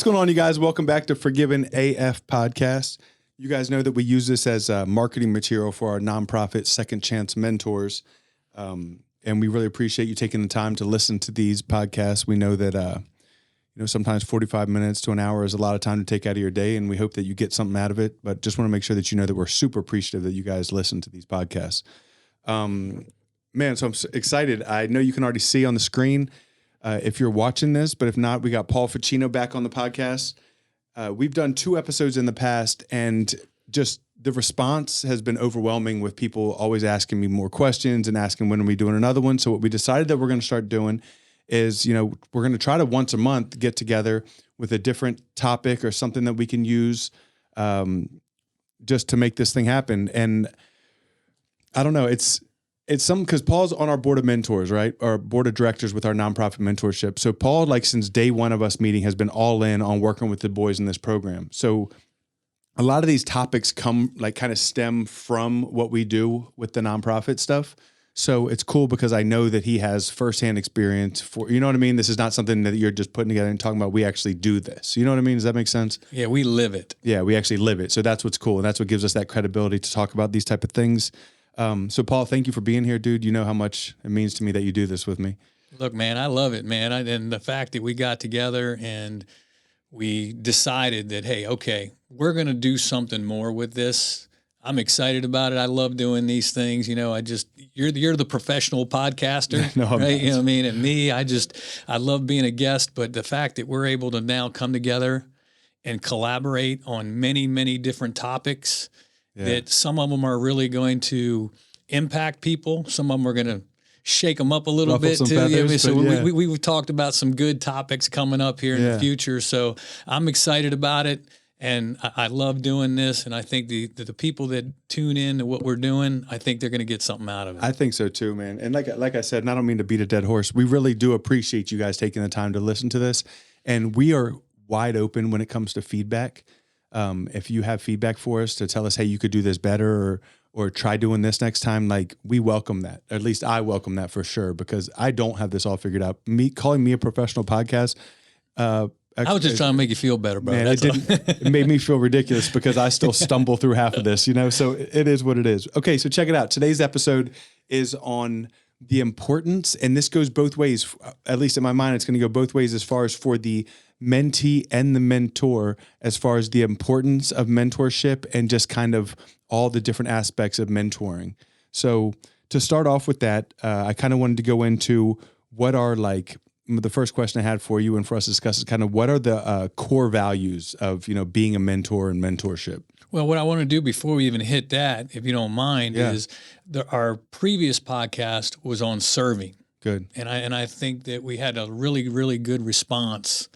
What's going on, you guys? Welcome back to Forgiven AF Podcast. You guys know that we use this as marketing material for our nonprofit Second Chance Mentors. And we really appreciate you taking the time to listen to these podcasts. We know that, sometimes 45 minutes to an hour is a lot of time to take out of your day, and we hope that you get something out of it. But just want to make sure that you know that we're super appreciative that you guys listen to these podcasts. So I'm excited. I know you can already see on the screen if you're watching this, but if not, we got Paul Facchina back on the podcast. We've done 2 episodes in the past, and just the response has been overwhelming, with people always asking me more questions and asking when are we doing another one. So what we decided that we're going to start doing is, we're going to try to once a month get together with a different topic or something that we can use just to make this thing happen. And I don't know, it's something, because Paul's on our board of mentors, right? Our board of directors with our nonprofit mentorship. So Paul, since day one of us meeting, has been all in on working with the boys in this program. So a lot of these topics kind of stem from what we do with the nonprofit stuff. So it's cool because I know that he has firsthand experience for, you know what I mean? This is not something that you're just putting together and talking about. We actually do this. You know what I mean? Does that make sense? Yeah, we live it. Yeah, we actually live it. So that's what's cool. And that's what gives us that credibility to talk about these type of things. So Paul, thank you for being here, dude. You know how much it means to me that you do this with me. Look, man, I love it, man. And the fact that we got together and we decided that, hey, okay, we're going to do something more with this. I'm excited about it. I love doing these things. You're the professional podcaster, No, right? You know what I mean? And me, I love being a guest, but the fact that we're able to now come together and collaborate on many, many different topics, that some of them are really going to impact people. Some of them are going to shake them up a little bit too. Feathers, we've talked about some good topics coming up here in the future. So I'm excited about it, and I love doing this. And I think the people that tune in to what we're doing, I think they're going to get something out of it. I think so too, man. And like I said, and I don't mean to beat a dead horse, we really do appreciate you guys taking the time to listen to this. And we are wide open when it comes to feedback. If you have feedback for us to tell us, hey, you could do this better, or try doing this next time, we welcome that. At least I welcome that for sure, because I don't have this all figured out. Calling me a professional podcast. I was just trying to make you feel better, bro. Man, it made me feel ridiculous because I still stumble through half of this, so it is what it is. Okay. So check it out. Today's episode is on the importance, and this goes both ways. At least in my mind, it's going to go both ways as far as for the mentee and the mentor, as far as the importance of mentorship and just kind of all the different aspects of mentoring. So to start off with that, I kind of wanted to go into what are the first question I had for you and for us to discuss is kind of what are the core values of, being a mentor and mentorship. Well, what I want to do before we even hit that, if you don't mind, is our previous podcast was on serving. Good. And I think that we had a really, really good response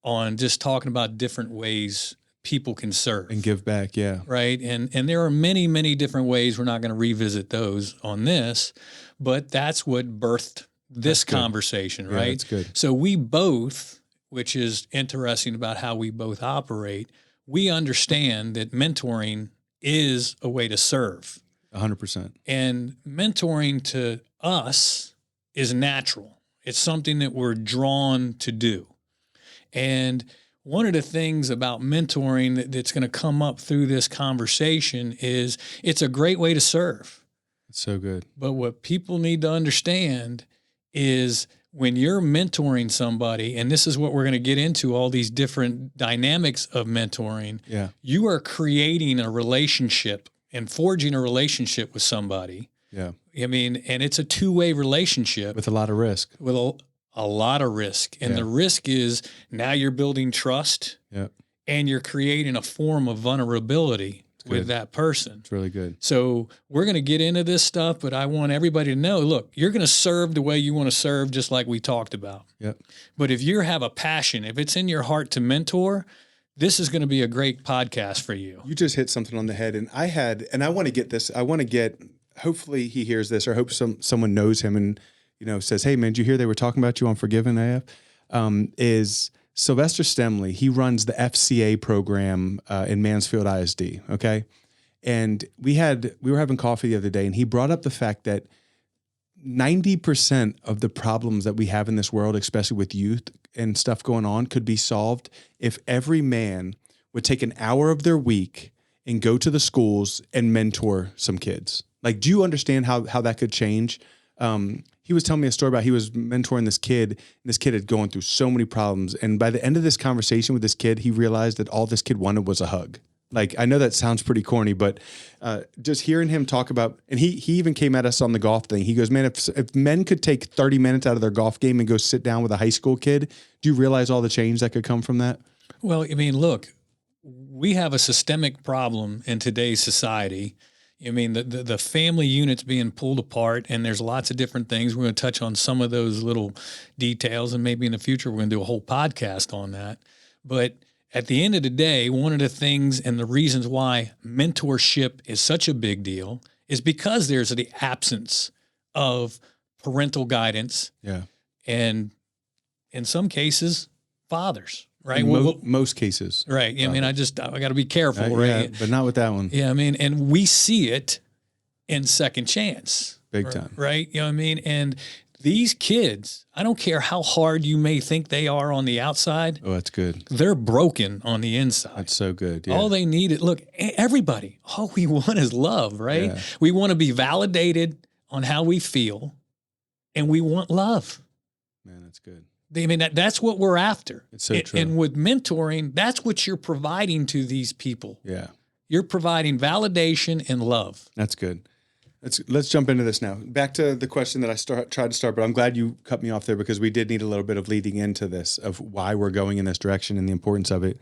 on just talking about different ways people can serve. And give back, yeah. Right? And there are many, many different ways. We're not going to revisit those on this, but that's what birthed this conversation, right? That's good. So we both, which is interesting about how we both operate, we understand that mentoring is a way to serve. 100%. And mentoring to us is natural. It's something that we're drawn to do. And one of the things about mentoring that's going to come up through this conversation is it's a great way to serve. It's so good. But what people need to understand is when you're mentoring somebody, and this is what we're going to get into, all these different dynamics of mentoring, you are creating a relationship and forging a relationship with somebody. Yeah. And it's a two-way relationship. With a lot of risk. With a lot of risk. And the risk is now you're building trust and you're creating a form of vulnerability with that person. It's really good. So we're going to get into this stuff, but I want everybody to know, look, you're going to serve the way you want to serve, just like we talked about. Yep. But if you have a passion, if it's in your heart to mentor, this is going to be a great podcast for you. You just hit something on the head. And I want to get this. Hopefully he hears this, or hope someone knows him and, says, hey man, did you hear they were talking about you on Forgiven AF? Is Sylvester Stemley. He runs the FCA program in Mansfield ISD. Okay. And we were having coffee the other day, and he brought up the fact that 90% of the problems that we have in this world, especially with youth and stuff going on, could be solved if every man would take an hour of their week and go to the schools and mentor some kids. Like, do you understand how that could change? He was telling me a story about he was mentoring this kid, and this kid had gone through so many problems. And by the end of this conversation with this kid, he realized that all this kid wanted was a hug. Like, I know that sounds pretty corny, but just hearing him talk about, and he even came at us on the golf thing. He goes, man, if men could take 30 minutes out of their golf game and go sit down with a high school kid, do you realize all the change that could come from that? Well, I mean, look, we have a systemic problem in today's society. I mean, the family unit's being pulled apart, and there's lots of different things. We're going to touch on some of those little details, and maybe in the future we're going to do a whole podcast on that. But at the end of the day, one of the things and the reasons why mentorship is such a big deal is because there's the absence of parental guidance. Yeah. And in some cases, fathers, right? Most cases. Right. I mean, I got to be careful, right? Yeah, but not with that one. Yeah. I mean, and we see it in Second Chance. Big time. Right. You know what I mean? And these kids, I don't care how hard you may think they are on the outside. Oh, that's good. They're broken on the inside. That's so good. Yeah. All they need is, look, everybody, all we want is love, right? Yeah. We want to be validated on how we feel, and we want love. Man, that's good. I mean, that's what we're after. It's so true. And with mentoring, that's what you're providing to these people. Yeah. You're providing validation and love. That's good. Let's jump into this now. Back to the question that I tried to start, but I'm glad you cut me off there because we did need a little bit of leading into this of why we're going in this direction and the importance of it.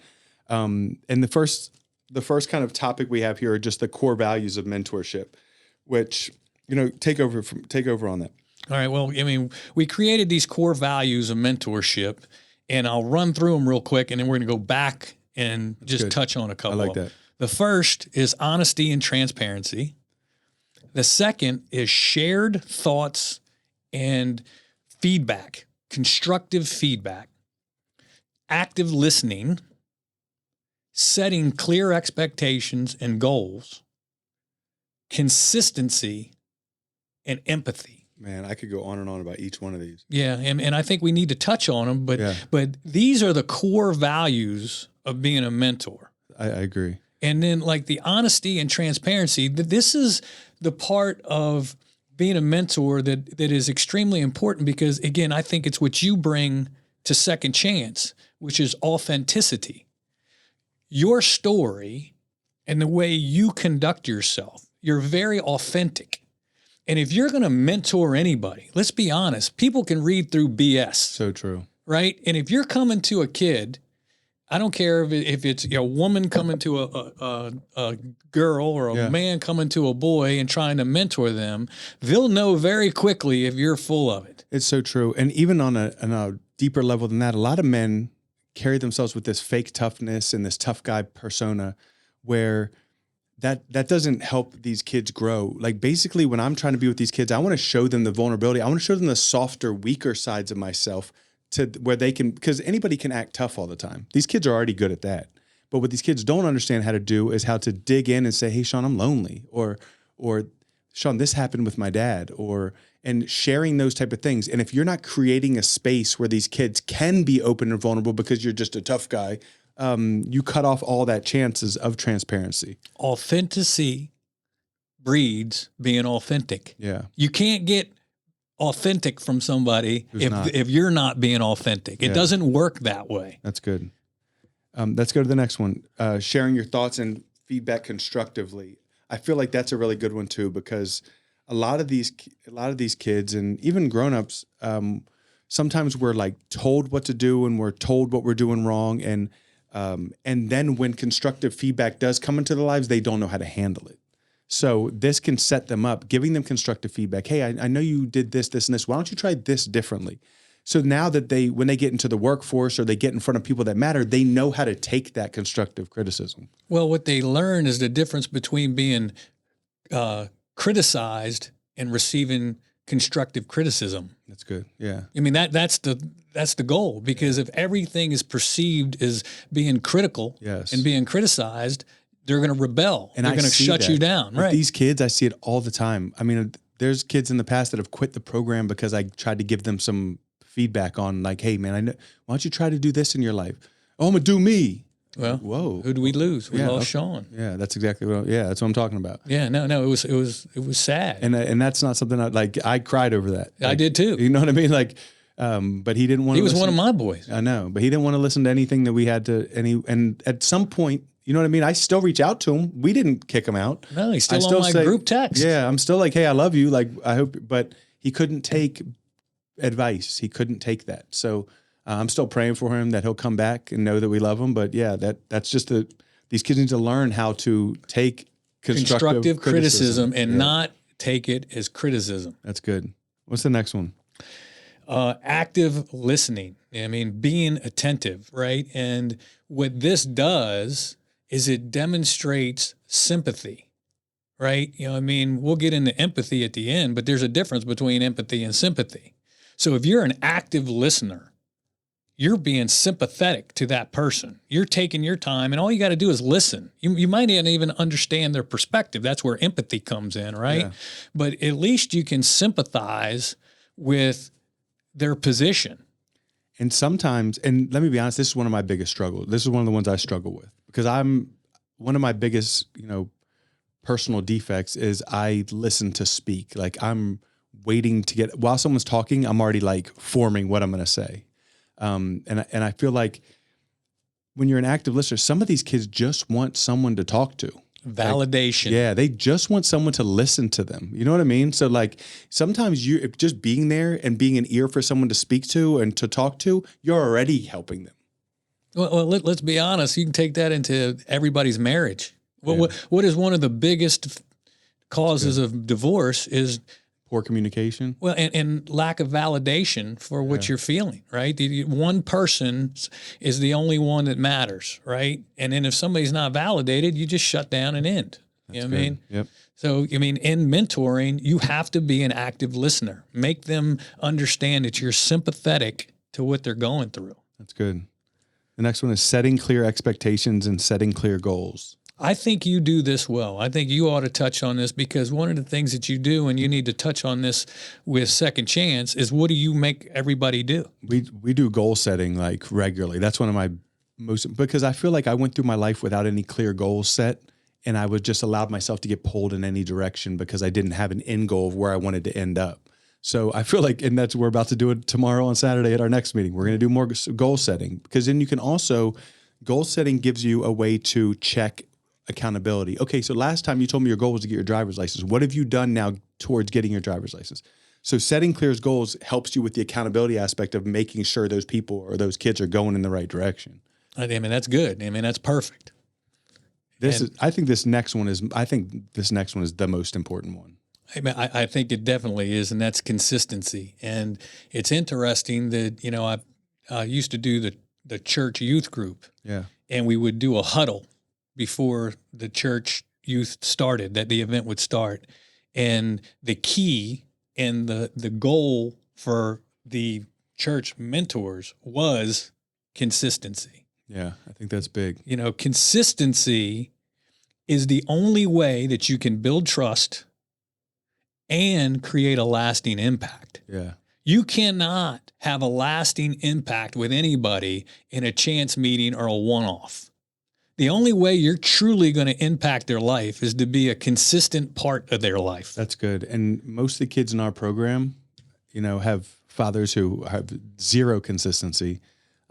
And the first kind of topic we have here are just the core values of mentorship, which, take over on that. All right. Well, I mean, we created these core values of mentorship, and I'll run through them real quick, and then we're going to go back and just touch on a couple. I like that. The first is honesty and transparency. The second is shared thoughts and feedback, constructive feedback, active listening, setting clear expectations and goals, consistency, and empathy. Man, I could go on and on about each one of these. Yeah, and I think we need to touch on them, but these are the core values of being a mentor. I agree. And then like the honesty and transparency, this is the part of being a mentor that is extremely important because, again, I think it's what you bring to Second Chance, which is authenticity. Your story and the way you conduct yourself, you're very authentic. And if you're going to mentor anybody, let's be honest, people can read through BS. So true. Right? And if you're coming to a kid, I don't care if it's a woman coming to a girl or a man coming to a boy and trying to mentor them, they'll know very quickly if you're full of it. It's so true. And even on a deeper level than that, a lot of men carry themselves with this fake toughness and this tough guy persona where that doesn't help these kids grow. Like basically when I'm trying to be with these kids, I want to show them the vulnerability. I want to show them the softer, weaker sides of myself to where they can, because anybody can act tough all the time. These kids are already good at that. But what these kids don't understand how to do is how to dig in and say, hey, Shawn, I'm lonely. Or Shawn, this happened with my dad. And sharing those type of things. And if you're not creating a space where these kids can be open and vulnerable because you're just a tough guy, you cut off all that chances of transparency. Authenticity breeds being authentic. Yeah. You can't get authentic from somebody if you're not being authentic. It doesn't work that way. That's good. Let's go to the next one. Sharing your thoughts and feedback constructively. I feel like that's a really good one too, because a lot of these kids and even grownups, sometimes we're like told what to do and we're told what we're doing wrong. And then when constructive feedback does come into their lives, they don't know how to handle it. So this can set them up, giving them constructive feedback. Hey, I know you did this, this, and this. Why don't you try this differently? So now that when they get into the workforce or they get in front of people that matter, they know how to take that constructive criticism. Well, what they learn is the difference between being criticized and receiving constructive criticism. That's good. Yeah. I mean, that's the goal, because if everything is perceived as being critical and being criticized, they're going to rebel. And they're going to shut you down. With these kids, I see it all the time. I mean, there's kids in the past that have quit the program because I tried to give them some feedback on like, hey man, why don't you try to do this in your life? Oh, I'm gonna do me. Well, like, whoa, who do we lose? We lost Shawn. Yeah, that's exactly that's what I'm talking about. Yeah, no, it was sad. And that's not something I cried over that. I did too. You know what I mean? Like, but he didn't want to. He was one of my boys. I know, but he didn't want to listen to anything that we had to. And at some point, you know what I mean? I still reach out to him. We didn't kick him out. No, he's still on my group text. Yeah, I'm still like, hey, I love you. Like, I hope, but he couldn't take advice. He couldn't take that. So I'm still praying for him that he'll come back and know that we love him. But yeah, that's just these kids need to learn how to take constructive criticism and not take it as criticism. That's good. What's the next one? Active listening. I mean, being attentive, right? And what this does is it demonstrates sympathy, right? You know, I mean, we'll get into empathy at the end, but there's a difference between empathy and sympathy. So if you're an active listener, you're being sympathetic to that person. You're taking your time, and all you got to do is listen. You might not even understand their perspective. That's where empathy comes in, right? Yeah. But at least you can sympathize with their position. And sometimes, and let me be honest, this is one of my biggest struggles. This is one of the ones I struggle with because one of my biggest, personal defects is I listen to speak. Like I'm waiting to while someone's talking, I'm already like forming what I'm going to say. And I feel like when you're an active listener, some of these kids just want someone to talk to. Validation. Like, they just want someone to listen to them. You know what I mean? So like sometimes just being there and being an ear for someone to speak to and to talk to, you're already helping them. Well, let's be honest. You can take that into everybody's marriage. What is one of the biggest causes of divorce is poor communication. Well, and lack of validation for what you're feeling, right? One person is the only one that matters, right? And then if somebody's not validated, you just shut down and end. You know what I mean? Yep. So, I mean, in mentoring, you have to be an active listener. Make them understand that you're sympathetic to what they're going through. That's good. The next one is setting clear expectations and setting clear goals. I think you do this well. I think you ought to touch on this because one of the things that you do, and you need to touch on this with Second Chance, is what do you make everybody do? We do goal setting like regularly. That's one of my because I feel like I went through my life without any clear goals set, and I would just allowed myself to get pulled in any direction because I didn't have an end goal of where I wanted to end up. So I feel like, and we're about to do it tomorrow on Saturday at our next meeting. We're going to do more goal setting because then you can also, goal setting gives you a way to check accountability. Okay, so last time you told me your goal was to get your driver's license. What have you done now towards getting your driver's license? So setting clear goals helps you with the accountability aspect of making sure those people or those kids are going in the right direction. I mean, that's good. I mean, that's perfect. I think this next one is the most important one. I think it definitely is, and that's consistency. And it's interesting that, I used to do the church youth group. Yeah. And we would do a huddle before the church youth started, that the event would start. And the key and the goal for the church mentors was consistency. Yeah, I think that's big. Consistency is the only way that you can build trust and create a lasting impact. Yeah. You cannot have a lasting impact with anybody in a chance meeting or a one-off. The only way you're truly going to impact their life is to be a consistent part of their life. That's good. And most of the kids in our program, have fathers who have zero consistency.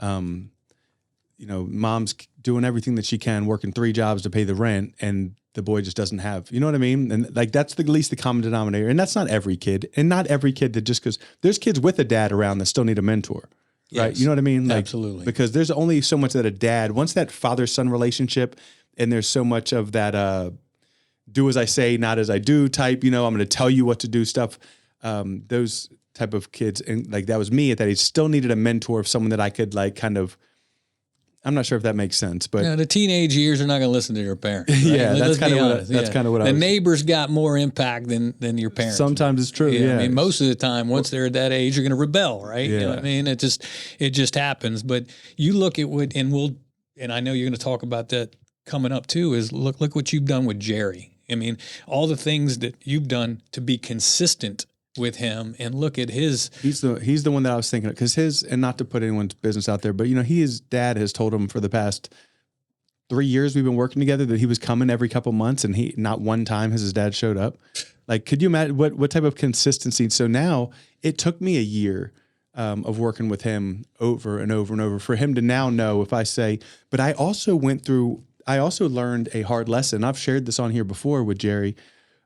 Mom's doing everything that she can, working 3 jobs to pay the rent, and the boy just doesn't have, you know what I mean? And like, that's at least the common denominator. And that's not every kid. And not every kid that just goes, there's kids with a dad around that still need a mentor. Right. Yes, you know what I mean? Like, absolutely. Because there's only so much that a dad, once that father-son relationship, and there's so much of that do as I say, not as I do type, I'm going to tell you what to do stuff. Those type of kids, and like that was me at that age, still needed a mentor of someone that I could like kind of, I'm not sure if that makes sense, but the teenage years are not going to listen to your parents. Right? Yeah, that's kind of what I the was. neighbors got more impact than your parents. Sometimes it's true. Yeah. I mean, most of the time, once they're at that age, you're going to rebel, right? Yeah. You know what I mean? It just happens. But you look at what, and I know you're going to talk about that coming up too. Is look what you've done with Jerry. I mean, all the things that you've done to be consistent with him, and look at his. He's the one that I was thinking of, because and not to put anyone's business out there, but his dad has told him for the past 3 years we've been working together that he was coming every couple months, and he not one time has his dad showed up. Like, could you imagine what type of consistency? So now it took me a year of working with him over and over and over for him to now know if I say, but I also learned a hard lesson. I've shared this on here before with Jerry.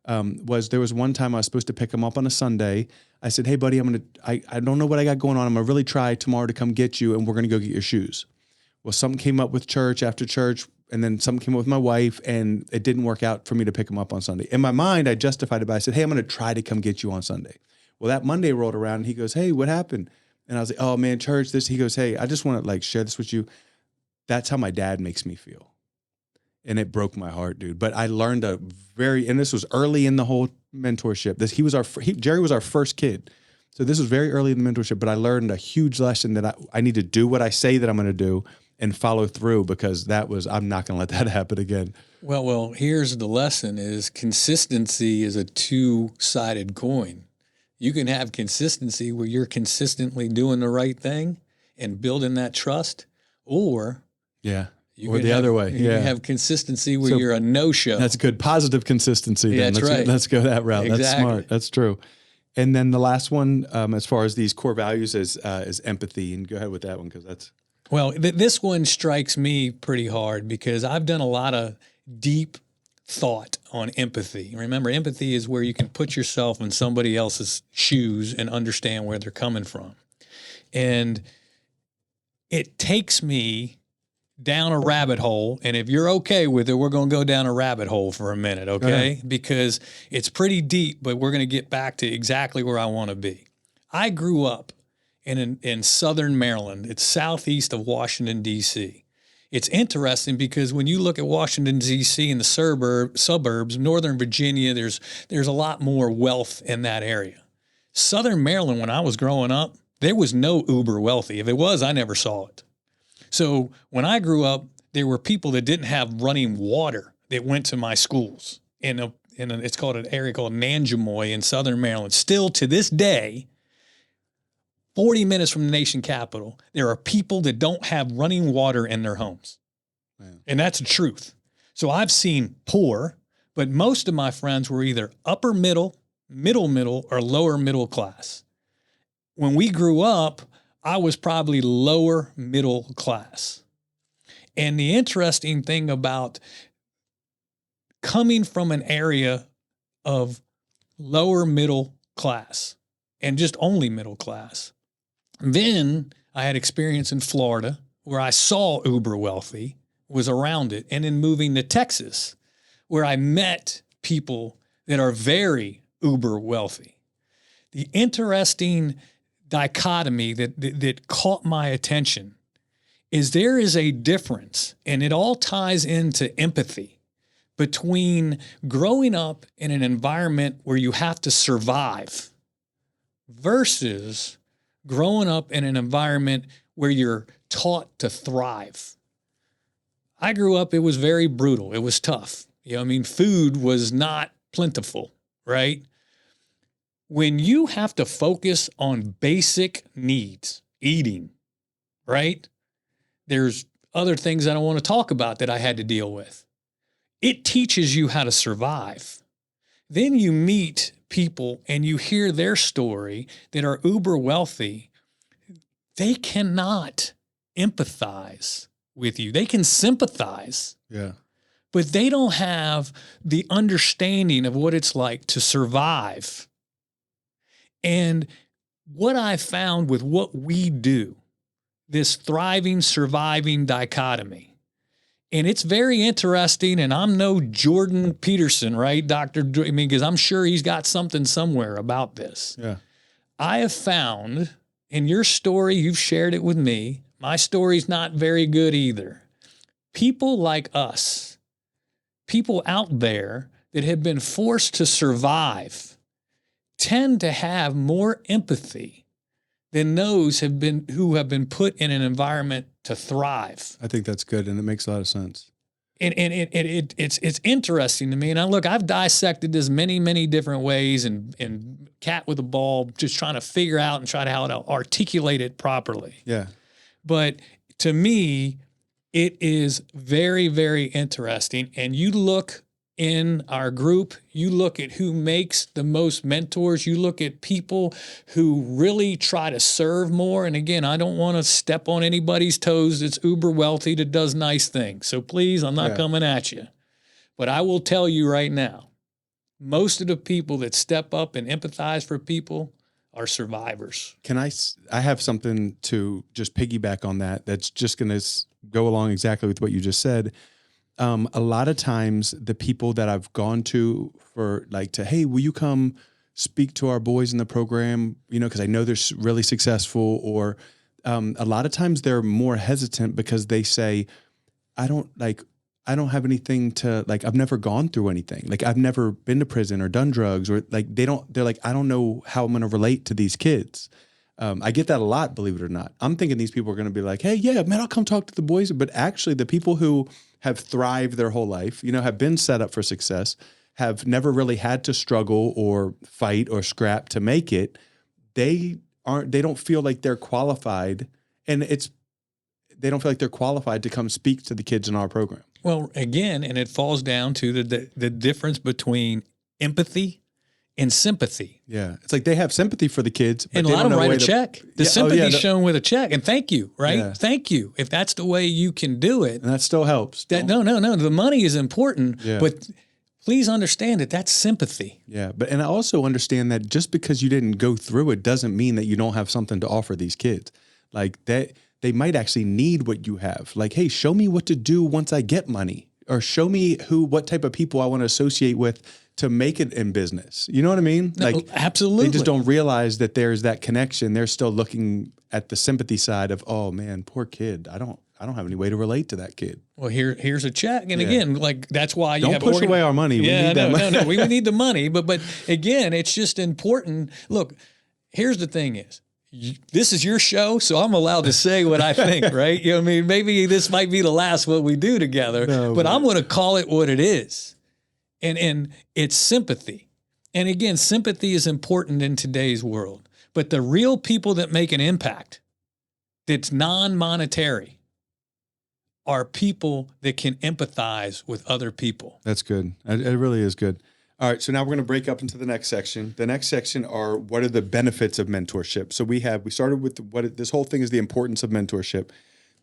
There was one time I was supposed to pick him up on a Sunday. I said, hey buddy, I don't know what I got going on. I'm going to really try tomorrow to come get you, and we're going to go get your shoes. Well, something came up with church after church, and then something came up with my wife, and it didn't work out for me to pick him up on Sunday. In my mind, I justified it by, I said, hey, I'm going to try to come get you on Sunday. Well, that Monday rolled around, and he goes, hey, what happened? And I was like, oh man, church, this. He goes, hey, I just want to share this with you. That's how my dad makes me feel. And it broke my heart, dude. But I learned and this was early in the whole mentorship. Jerry was our first kid. So this was very early in the mentorship, but I learned a huge lesson that I need to do what I say that I'm going to do and follow through, because I'm not going to let that happen again. Well, here's the lesson: is consistency is a two-sided coin. You can have consistency where you're consistently doing the right thing and building that trust, or other way. You can have consistency where you're a no-show. That's good. Positive consistency. Yeah, that's right. Let's go that route. Exactly. That's smart. That's true. And then the last one, as far as these core values, is empathy. And go ahead with that one, because that's. Well, this one strikes me pretty hard, because I've done a lot of deep thought on empathy. Remember, empathy is where you can put yourself in somebody else's shoes and understand where they're coming from. And it takes me down a rabbit hole. And if you're okay with it, we're going to go down a rabbit hole for a minute, okay? Because it's pretty deep, but we're going to get back to exactly where I want to be. I grew up in Southern Maryland. It's southeast of Washington, D.C. It's interesting because when you look at Washington, D.C. and the suburbs, Northern Virginia, there's a lot more wealth in that area. Southern Maryland, when I was growing up, there was no uber wealthy. If it was, I never saw it. So when I grew up, there were people that didn't have running water that went to my schools. It's called an area called Nanjamoy in Southern Maryland. Still to this day, 40 minutes from the nation capital, there are people that don't have running water in their homes. Man. And that's the truth. So I've seen poor, but most of my friends were either upper middle, middle, or lower middle class. When we grew up, I was probably lower middle class. And the interesting thing about coming from an area of lower middle class and just only middle class, then I had experience in Florida where I saw uber wealthy, was around it, and then moving to Texas where I met people that are very uber wealthy. The interesting dichotomy that caught my attention is there is a difference, and it all ties into empathy, between growing up in an environment where you have to survive versus growing up in an environment where you're taught to thrive. I grew up, it was very brutal. It was tough. Food was not plentiful, right? When you have to focus on basic needs, eating, right? There's other things I don't want to talk about that I had to deal with. It teaches you how to survive. Then you meet people and you hear their story that are uber wealthy. They cannot empathize with you. They can sympathize. Yeah. But they don't have the understanding of what it's like to survive. And what I found with what we do, this thriving, surviving dichotomy, and it's very interesting, and I'm no Jordan Peterson, right, because I'm sure he's got something somewhere about this. Yeah. I have found, in your story, you've shared it with me, my story's not very good either. People like us, people out there that have been forced to survive, tend to have more empathy than those who have been put in an environment to thrive. I think that's good, and it makes a lot of sense. it's interesting to me. And I've dissected this many different ways, and cat with a ball, just trying to figure out and try to how to articulate it properly. Yeah. But to me, it is very interesting. And you look in our group, you look at who makes the most mentors, you look at people who really try to serve more. And again, I don't want to step on anybody's toes that's uber wealthy, that does nice things. So please, I'm not coming at you. But I will tell you right now, most of the people that step up and empathize for people are survivors. I have something to just piggyback on that. That's just going to go along exactly with what you just said. A lot of times the people that I've gone to for hey, will you come speak to our boys in the program? You know, because I know they're really successful, or a lot of times they're more hesitant because they say, I don't have anything to I've never gone through anything. I've never been to prison or done drugs, or they're I don't know how I'm going to relate to these kids. I get that a lot, believe it or not. I'm thinking these people are going to be like, hey, yeah, man, I'll come talk to the boys. But actually the people who have thrived their whole life, have been set up for success, have never really had to struggle or fight or scrap to make it. They don't feel like they're qualified. And they don't feel like they're qualified to come speak to the kids in our program. Well, again, and it falls down to the difference between empathy and sympathy. Yeah. It's like they have sympathy for the kids. But and a lot of them write a check. The sympathy is shown with a check. And thank you, right? Yeah. Thank you. If that's the way you can do it. And that still helps. No. The money is important. Yeah. But please understand that that's sympathy. Yeah. And I also understand that just because you didn't go through it doesn't mean that you don't have something to offer these kids. They might actually need what you have. Hey, show me what to do once I get money, or show me what type of people I want to associate with to make it in business. You know what I mean? No, absolutely. They just don't realize that there's that connection. They're still looking at the sympathy side of, oh man, poor kid. I don't have any way to relate to that kid. Well, here's a check. And again, that's why you don't push away our money. Yeah, no. We need the money. But again, it's just important. Look, here's the thing is, this is your show, so I'm allowed to say what I think, right? You know what I mean? Maybe this might be the last what we do together, but I'm going to call it what it is. And it's sympathy. And again, sympathy is important in today's world. But the real people that make an impact that's non-monetary are people that can empathize with other people. That's good. It really is good. All right, so now we're going to break up into the next section. The next section are what are the benefits of mentorship. So we started with this whole thing is the importance of mentorship.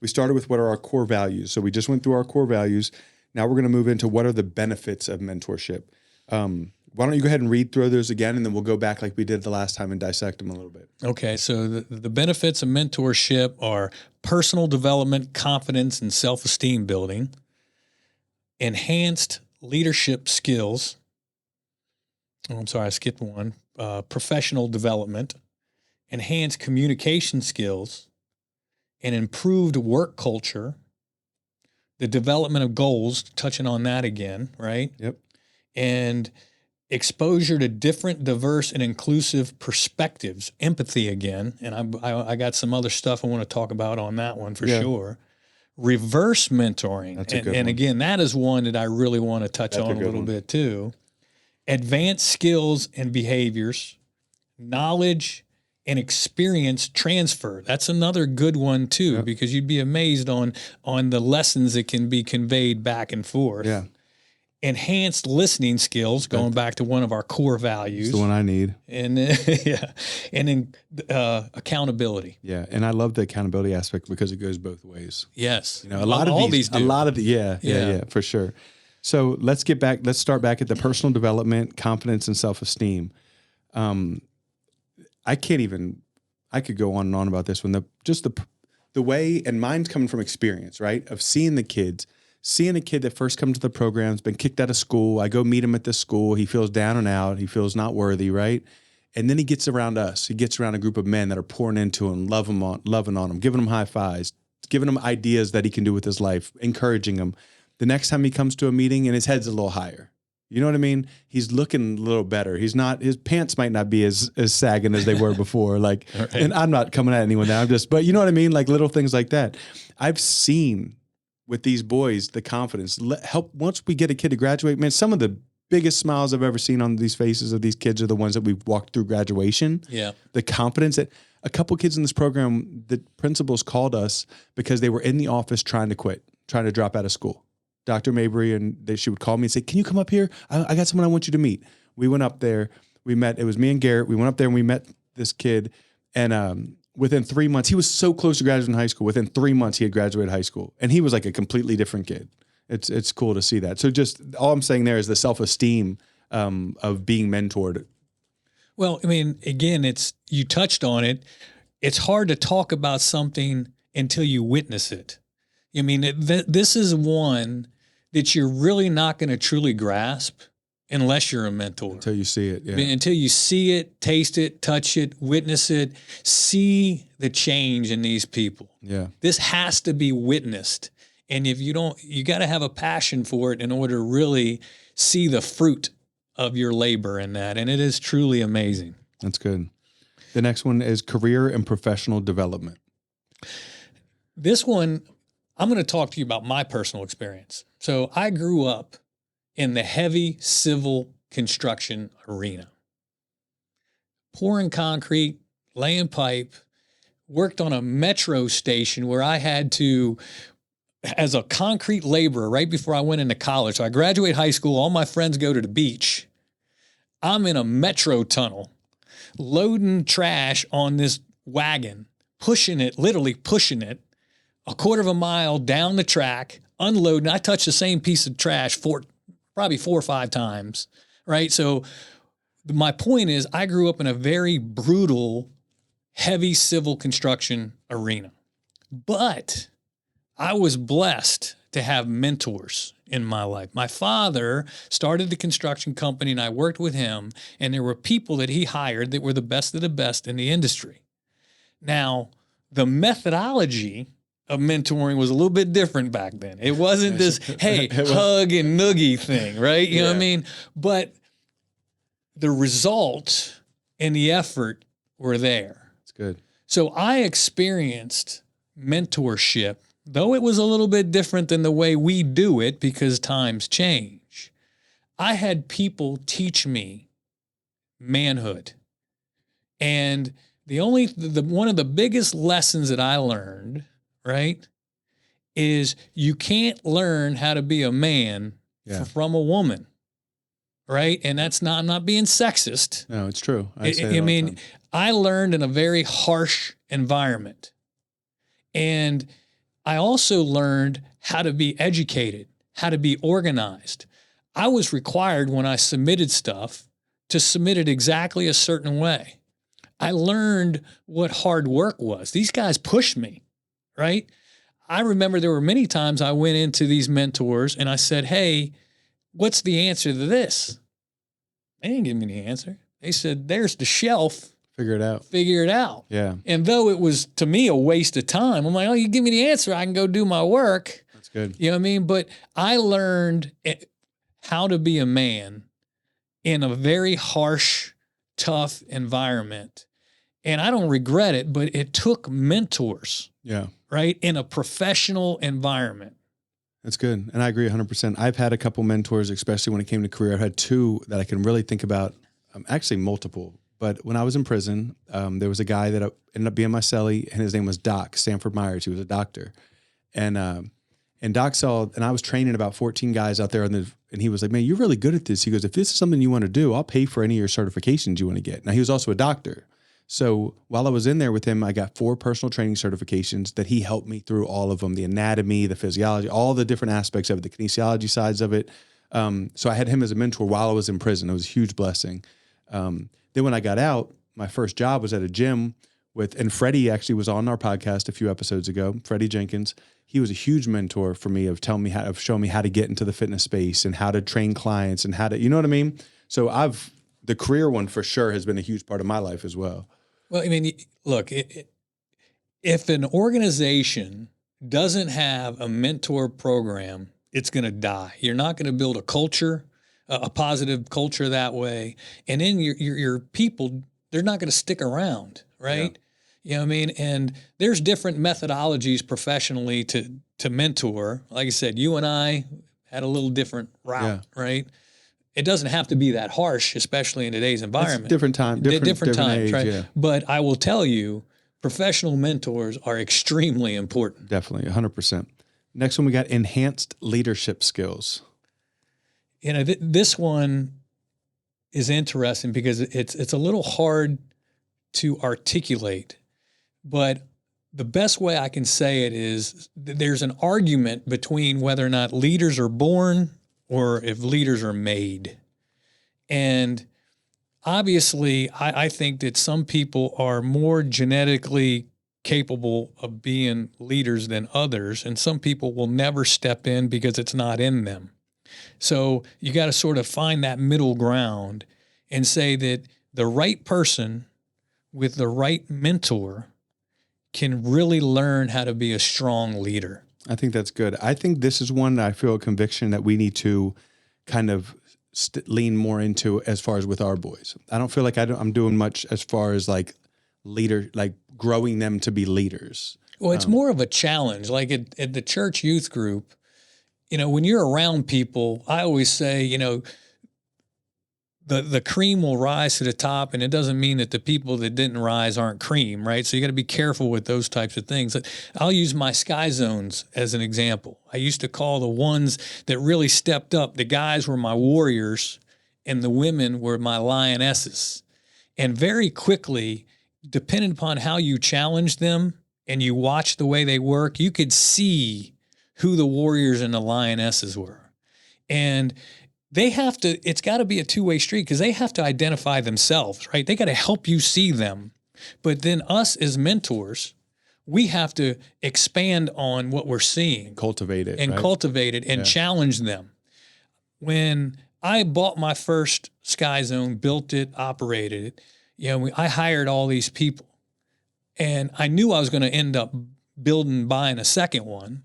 We started with what are our core values. So we just went through our core values. Now we're going to move into what are the benefits of mentorship. Why don't you go ahead and read through those again, and then we'll go back like we did the last time and dissect them a little bit. Okay, so the benefits of mentorship are personal development, confidence, and self-esteem building, enhanced leadership skills. Oh, I'm sorry, I skipped one. Professional development, enhanced communication skills, an improved work culture, the development of goals, touching on that again, right? Yep. And exposure to different, diverse, and inclusive perspectives, empathy again. And I got some other stuff I want to talk about on that one for sure. Reverse mentoring. That's a good one. And again, that is one that I really want to touch on a little bit too. Advanced skills and behaviors, knowledge and experience transfer. That's another good one too, because you'd be amazed on the lessons that can be conveyed back and forth. Yeah. Enhanced listening skills, going back to one of our core values. It's the one I need. And and then accountability. Yeah, and I love the accountability aspect because it goes both ways. Yes. A lot of these do. For sure. So let's start back at the personal development, confidence, and self-esteem. I could go on and on about this one. The way, and mine's coming from experience, right? Of seeing a kid that first comes to the program, has been kicked out of school. I go meet him at this school. He feels down and out. He feels not worthy, right? And then he gets around us. He gets around a group of men that are pouring into him, loving on him, giving him high fives, giving him ideas that he can do with his life, encouraging him. The next time he comes to a meeting and his head's a little higher. You know what I mean? He's looking a little better. His pants might not be as sagging as they were before. Right. And I'm not coming at anyone now. But you know what I mean? Like little things like that. I've seen with these boys, the confidence, help once we get a kid to graduate, man, some of the biggest smiles I've ever seen on these faces of these kids are the ones that we've walked through graduation. Yeah. The confidence that a couple kids in this program, the principals called us because they were in the office trying to quit, trying to drop out of school. Dr. Mabry, and she would call me and say, can you come up here? I got someone I want you to meet. We went up there. We met. It was me and Garrett. We went up there and we met this kid. And within 3 months, he was so close to graduating high school. Within 3 months, he had graduated high school. And he was like a completely different kid. It's cool to see that. So just all I'm saying there is the self-esteem of being mentored. Well, I mean, again, you touched on it. It's hard to talk about something until you witness it. I mean, this is one that you're really not going to truly grasp unless you're a mentor. Until you see it, yeah. Until you see it, taste it, touch it, witness it, see the change in these people. Yeah. This has to be witnessed. And if you don't, you got to have a passion for it in order to really see the fruit of your labor in that. And it is truly amazing. That's good. The next one is career and professional development. This one, I'm going to talk to you about my personal experience. So I grew up in the heavy civil construction arena, pouring concrete, laying pipe, worked on a metro station where I had to, as a concrete laborer right before I went into college. So I graduate high school, all my friends go to the beach. I'm in a metro tunnel, loading trash on this wagon, pushing it, literally pushing it a quarter of a mile down the track, unloading. I touched the same piece of trash probably 4 or 5 times, right? So my point is I grew up in a very brutal, heavy civil construction arena, but I was blessed to have mentors in my life. My father started the construction company and I worked with him, and there were people that he hired that were the best of the best in the industry. Now, the methodology of mentoring was a little bit different back then. It wasn't this, hey, hug and noogie thing, right? You know what I mean? But the result and the effort were there. It's good. So I experienced mentorship, though it was a little bit different than the way we do it because times change. I had people teach me manhood. And one of the biggest lessons that I learned, right, is you can't learn how to be a man from a woman, right? And I'm not being sexist. No, it's true. I learned in a very harsh environment. And I also learned how to be educated, how to be organized. I was required when I submitted stuff to submit it exactly a certain way. I learned what hard work was. These guys pushed me, right? I remember there were many times I went into these mentors and I said, hey, what's the answer to this? They didn't give me the answer. They said, there's the shelf. Figure it out. Figure it out. Yeah. And though it was, to me, a waste of time, I'm like, oh, you give me the answer, I can go do my work. That's good. You know what I mean? But I learned how to be a man in a very harsh, tough environment. And I don't regret it, but it took mentors. Yeah. Right? In a professional environment. That's good. And I agree 100%. I've had a couple mentors, especially when it came to career. I've had 2 that I can really think about, actually multiple. But when I was in prison, there was a guy that ended up being my cellie, and his name was Doc Sanford Myers. He was a doctor. And Doc saw, and I was training about 14 guys out there, and he was like, man, you're really good at this. He goes, if this is something you want to do, I'll pay for any of your certifications you want to get. Now, he was also a doctor. So while I was in there with him, I got 4 personal training certifications that he helped me through all of them, the anatomy, the physiology, all the different aspects of it, the kinesiology sides of it. So I had him as a mentor while I was in prison. It was a huge blessing. Then when I got out, my first job was at a gym and Freddie actually was on our podcast a few episodes ago, Freddie Jenkins. He was a huge mentor for me of showing me how to get into the fitness space and how to train clients and how to, you know what I mean? So the career one for sure has been a huge part of my life as well. Well, I mean, look, if an organization doesn't have a mentor program, it's going to die. You're not going to build a culture, a positive culture that way. And then your people, they're not going to stick around, right? You know what I mean? And there's different methodologies professionally to mentor. Like I said, you and I had a little different route, right? It doesn't have to be that harsh, especially in today's environment. It's different time, different times, age, right? yeah. But I will tell you, professional mentors are extremely important. Definitely, 100%. Next one, we got enhanced leadership skills. You know, this one is interesting because it's a little hard to articulate, but the best way I can say it is there's an argument between whether or not leaders are born or if leaders are made. And obviously, I think that some people are more genetically capable of being leaders than others, and some people will never step in because it's not in them. So you got to sort of find that middle ground and say that the right person with the right mentor can really learn how to be a strong leader. I think that's good. I think this is one that I feel a conviction that we need to kind of lean more into as far as with our boys. I don't feel like I'm doing much as far as like growing them to be leaders. Well, it's more of a challenge. Like at the church youth group, you know, when you're around people, I always say, you know, the cream will rise to the top, and it doesn't mean that the people that didn't rise aren't cream, right? So you got to be careful with those types of things. I'll use my Sky Zones as an example. I used to call the ones that really stepped up, the guys were my warriors and the women were my lionesses. And very quickly, depending upon how you challenge them and you watch the way they work, you could see who the warriors and the lionesses were. And they have to, it's got to be a two-way street because they have to identify themselves, right? They got to help you see them. But then us as mentors, we have to expand on what we're seeing. Cultivate it. And challenge them. When I bought my first Sky Zone, built it, operated it, you know, I hired all these people. And I knew I was going to end up buying a second one.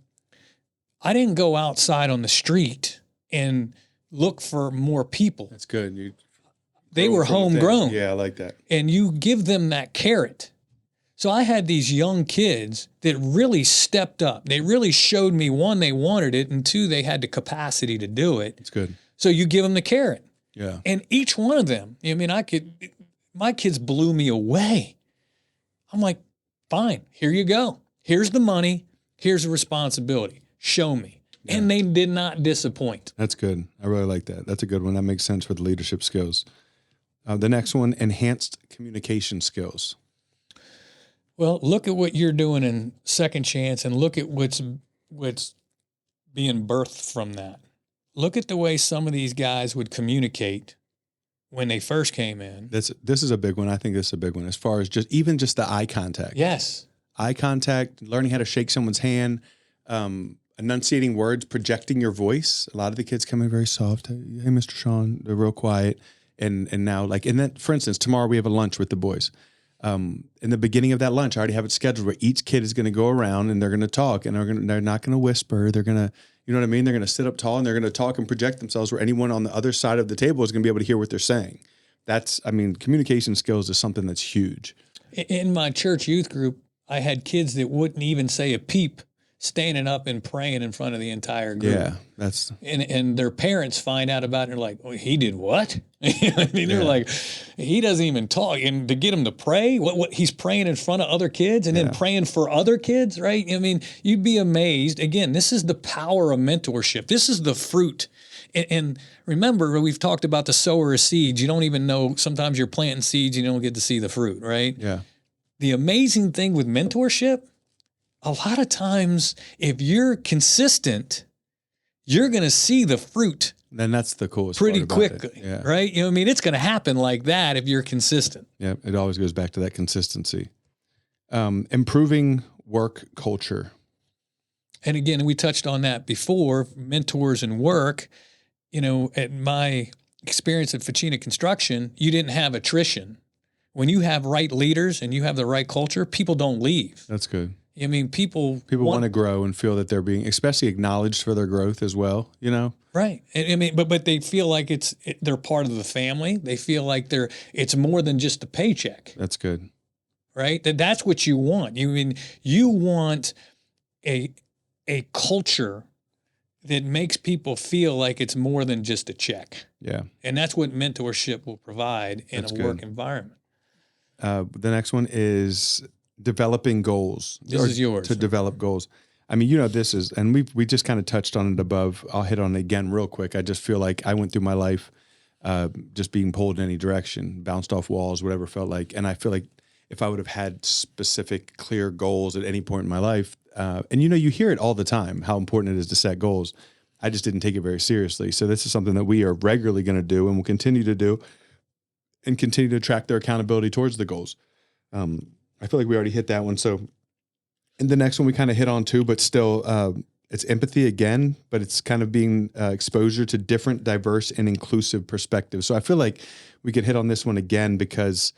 I didn't go outside on the street and look for more people. That's good. They were homegrown. Yeah, I like that. And you give them that carrot. So I had these young kids that really stepped up. They really showed me, one, they wanted it, and two, they had the capacity to do it. It's good. So you give them the carrot. Yeah. And each one of them, I mean, my kids blew me away. I'm like, fine, here you go. Here's the money. Here's the responsibility. Show me. Yeah. And they did not disappoint. That's good. I really like that. That's a good one. That makes sense for the leadership skills. The next one, enhanced communication skills. Well, look at what you're doing in Second Chance and look at what's being birthed from that. Look at the way some of these guys would communicate when they first came in. This is a big one. I think this is a big one as far as just the eye contact. Yes. Eye contact, learning how to shake someone's hand, enunciating words, projecting your voice. A lot of the kids come in very soft. Hey, Mr. Shawn, they're real quiet. And now, like, in that, for instance, tomorrow we have a lunch with the boys. In the beginning of that lunch, I already have it scheduled where each kid is going to go around and they're going to talk, and they're not going to whisper. They're going to, you know what I mean? They're going to sit up tall and they're going to talk and project themselves where anyone on the other side of the table is going to be able to hear what they're saying. Communication skills is something that's huge. In my church youth group, I had kids that wouldn't even say a peep, standing up and praying in front of the entire group. Yeah, that's... And their parents find out about it and they're like, oh, he did what? You know what I mean? They're like, he doesn't even talk. And to get him to pray, what he's praying in front of other kids and then praying for other kids, right? I mean, you'd be amazed. Again, this is the power of mentorship. This is the fruit. And remember, we've talked about the sower of seeds. You don't even know, sometimes you're planting seeds, you don't get to see the fruit, right? Yeah. The amazing thing with mentorship, a lot of times, if you're consistent, you're going to see the fruit. Then that's the coolest pretty part about quickly, it. right? You know what I mean? It's going to happen like that if you're consistent. Yeah, it always goes back to that consistency. Improving work culture. And again, we touched on that before, mentors and work. You know, at my experience at Facchina Construction, you didn't have attrition. When you have right leaders and you have the right culture, people don't leave. That's good. I mean, people want to grow and feel that they're being, especially acknowledged for their growth as well, you know? Right. I mean, but they feel like they're part of the family. They feel like it's more than just a paycheck. That's good. right? That's what you want. You want a culture that makes people feel like it's more than just a check. Yeah. And that's what mentorship will provide in That's a good. work environment. The next one is developing goals. This is yours. To develop goals. I mean, this is, and we just kind of touched on it above. I'll hit on it again real quick. I just feel like I went through my life just being pulled in any direction, bounced off walls, whatever it felt like. And I feel like if I would have had specific, clear goals at any point in my life, and you hear it all the time, how important it is to set goals. I just didn't take it very seriously. So this is something that we are regularly going to do and will continue to do, and continue to track their accountability towards the goals. I feel like we already hit that one. So, and the next one we kind of hit on too, but still, it's empathy again, but it's kind of being exposure to different, diverse, and inclusive perspectives. So I feel like we could hit on this one again because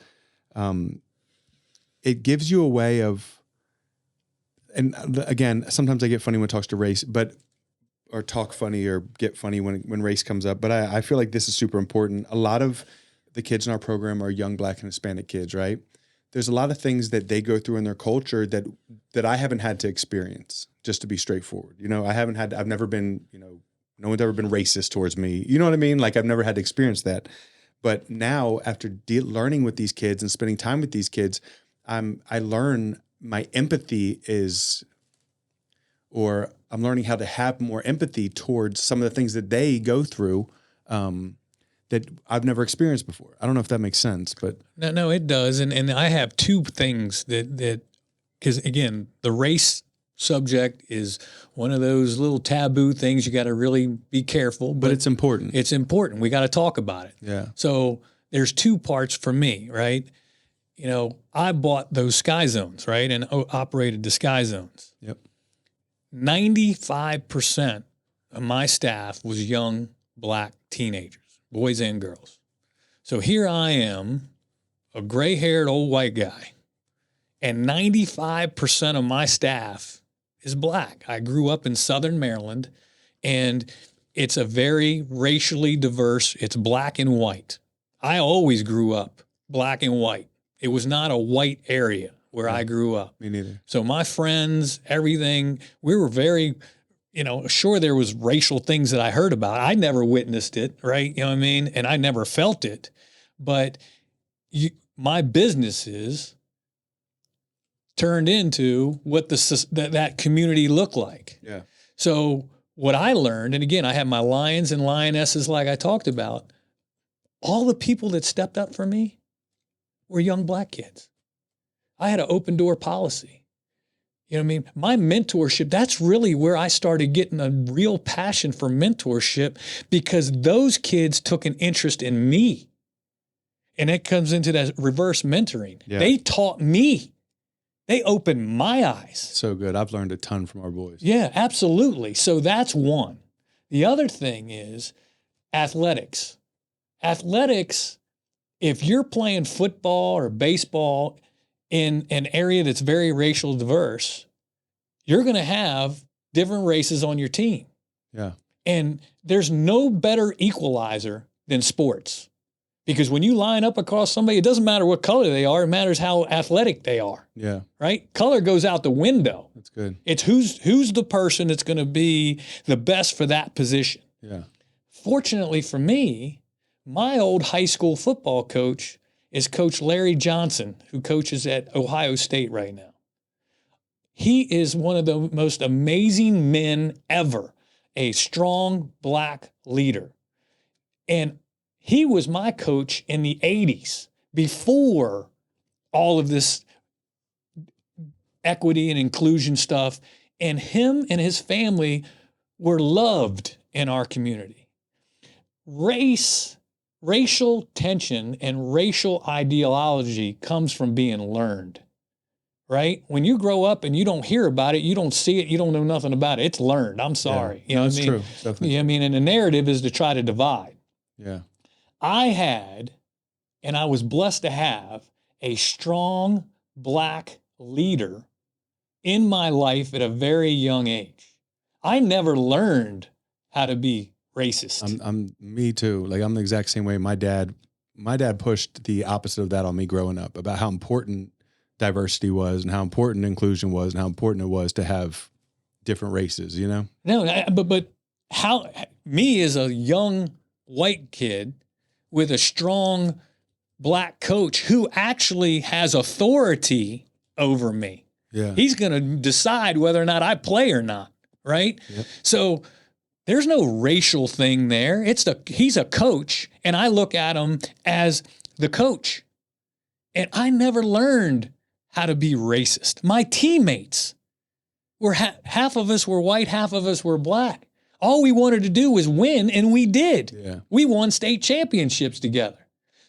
it gives you a way of, and again, sometimes I get funny when it talks to race, or talk funny or get funny when race comes up. But I feel like this is super important. A lot of the kids in our program are young Black and Hispanic kids, right? There's a lot of things that they go through in their culture that I haven't had to experience, just to be straightforward. I've never been, no one's ever been racist towards me. You know what I mean? Like I've never had to experience that. But now after learning with these kids and spending time with these kids, I learn my empathy or I'm learning how to have more empathy towards some of the things that they go through, that I've never experienced before. I don't know if that makes sense, but no, it does. And I have two things that, because again, the race subject is one of those little taboo things. You got to really be careful, but it's important. It's important. We got to talk about it. Yeah. So there's two parts for me, right? I bought those Sky Zones, right? And operated the Sky Zones. Yep. 95% of my staff was young Black teenagers, boys and girls. So here I am, a gray-haired old white guy, and 95% of my staff is Black. I grew up in Southern Maryland, and it's a very racially diverse, it's Black and white. I always grew up Black and white. It was not a white area where I grew up. Me neither. So my friends, everything, we were very, sure there was racial things that I heard about. I never witnessed it, right? You know what I mean? And I never felt it. But my businesses turned into what that community looked like. Yeah. So what I learned, and again, I have my lions and lionesses like I talked about, all the people that stepped up for me were young Black kids. I had an open door policy. You know what I mean? My mentorship, that's really where I started getting a real passion for mentorship, because those kids took an interest in me. And it comes into that reverse mentoring. Yeah. They taught me. They opened my eyes. So good. I've learned a ton from our boys. Yeah, absolutely. So that's one. The other thing is athletics. Athletics, if you're playing football or baseball in an area that's very racial diverse, you're going to have different races on your team. Yeah. And there's no better equalizer than sports. Because when you line up across somebody, it doesn't matter what color they are, it matters how athletic they are. Yeah. Right? Color goes out the window. That's good. It's who's the person that's going to be the best for that position. Yeah. Fortunately for me, my old high school football coach is Coach Larry Johnson, who coaches at Ohio State right now. He is one of the most amazing men ever, a strong Black leader. And he was my coach in the 80s, before all of this equity and inclusion stuff. And him and his family were loved in our community. Racial tension and racial ideology comes from being learned, right? When you grow up and you don't hear about it, you don't see it, you don't know nothing about it. It's learned. I'm sorry. Yeah. You know That's what I mean? true. Definitely. You know what I mean? And the narrative is to try to divide. Yeah. I had, and I was blessed to have, a strong Black leader in my life at a very young age. I never learned how to be racist. I'm me too. Like I'm the exact same way. My dad pushed the opposite of that on me growing up, about how important diversity was and how important inclusion was and how important it was to have different races, you know? No, but how, me as a young white kid with a strong black coach who actually has authority over me. Yeah. He's going to decide whether or not I play or not, right? Yep. So there's no racial thing there. He's a coach, and I look at him as the coach. And I never learned how to be racist. My teammates were half of us were white, half of us were black. All we wanted to do was win, and we did. Yeah. We won state championships together.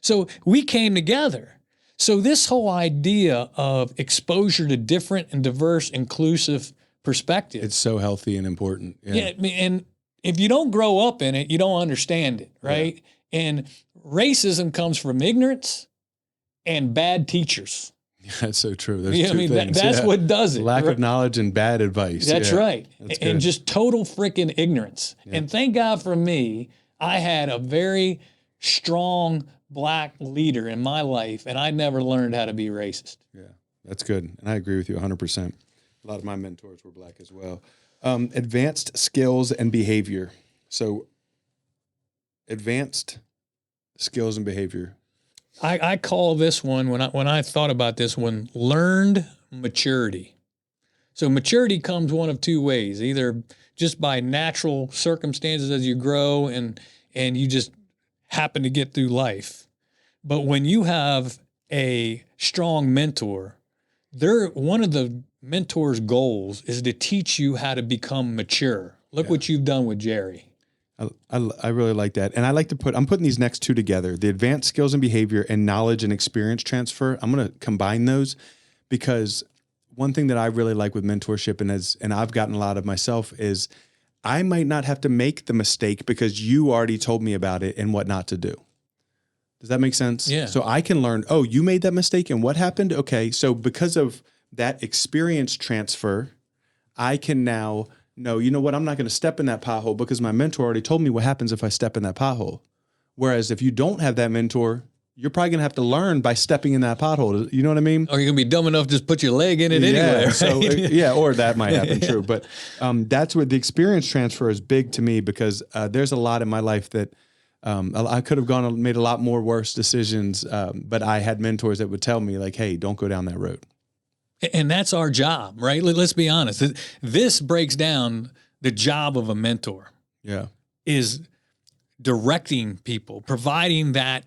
So we came together. So this whole idea of exposure to different and diverse, inclusive perspectives. It's so healthy and important. Yeah, and if you don't grow up in it, you don't understand it, right? Yeah. And racism comes from ignorance and bad teachers. That's so true. There's Yeah, two I mean, things. that's what does it. Lack of knowledge and bad advice. That's right. That's and good. just total freaking ignorance. Yeah. And thank God for me, I had a very strong black leader in my life, and I never learned how to be racist. Yeah, that's good. And I agree with you 100%. A lot of my mentors were black as well. Advanced skills and behavior. So advanced skills and behavior. I call this one, when I thought about this one, learned maturity. So maturity comes one of two ways, either just by natural circumstances as you grow and you just happen to get through life. But when you have a strong mentor, one of the mentor's goals is to teach you how to become mature. Look what you've done with Jerry. I really like that. And I like to I'm putting these next two together, the advanced skills and behavior and knowledge and experience transfer. I'm going to combine those because one thing that I really like with mentorship and I've gotten a lot of myself is I might not have to make the mistake because you already told me about it and what not to do. Does that make sense? Yeah. So I can learn, oh, you made that mistake and what happened? Okay. So because of that experience transfer, I can now know, you know what, I'm not going to step in that pothole because my mentor already told me what happens if I step in that pothole. Whereas if you don't have that mentor, you're probably going to have to learn by stepping in that pothole. You know what I mean? Or you're going to be dumb enough to just put your leg in it anyway. Right? So, or that might happen, true. But that's where the experience transfer is big to me because there's a lot in my life that I could have gone and made a lot more worse decisions, but I had mentors that would tell me like, hey, don't go down that road. And that's our job, right? Let's be honest. This breaks down the job of a mentor. Yeah. Is directing people, providing that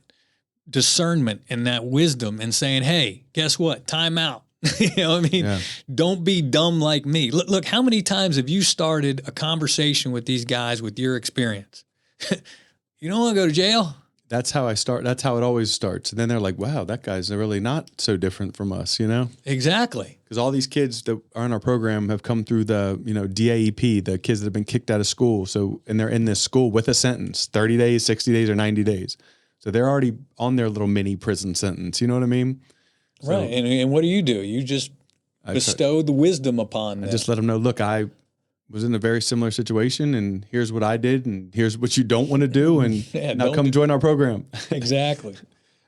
discernment and that wisdom and saying, hey, guess what? Time out. You know what I mean? Yeah. Don't be dumb like me. Look, how many times have you started a conversation with these guys with your experience? You don't want to go to jail? That's how I start. That's how it always starts. And then they're like, wow, that guy's really not so different from us, you know? Exactly. Because all these kids that are in our program have come through the, DAEP, the kids that have been kicked out of school. So, and they're in this school with a sentence, 30 days, 60 days, or 90 days. So they're already on their little mini prison sentence. You know what I mean? So, right. And what do? You just bestow the wisdom upon them. I just let them know, look, I was in a very similar situation and here's what I did and here's what you don't want to do and now come join our program. Exactly.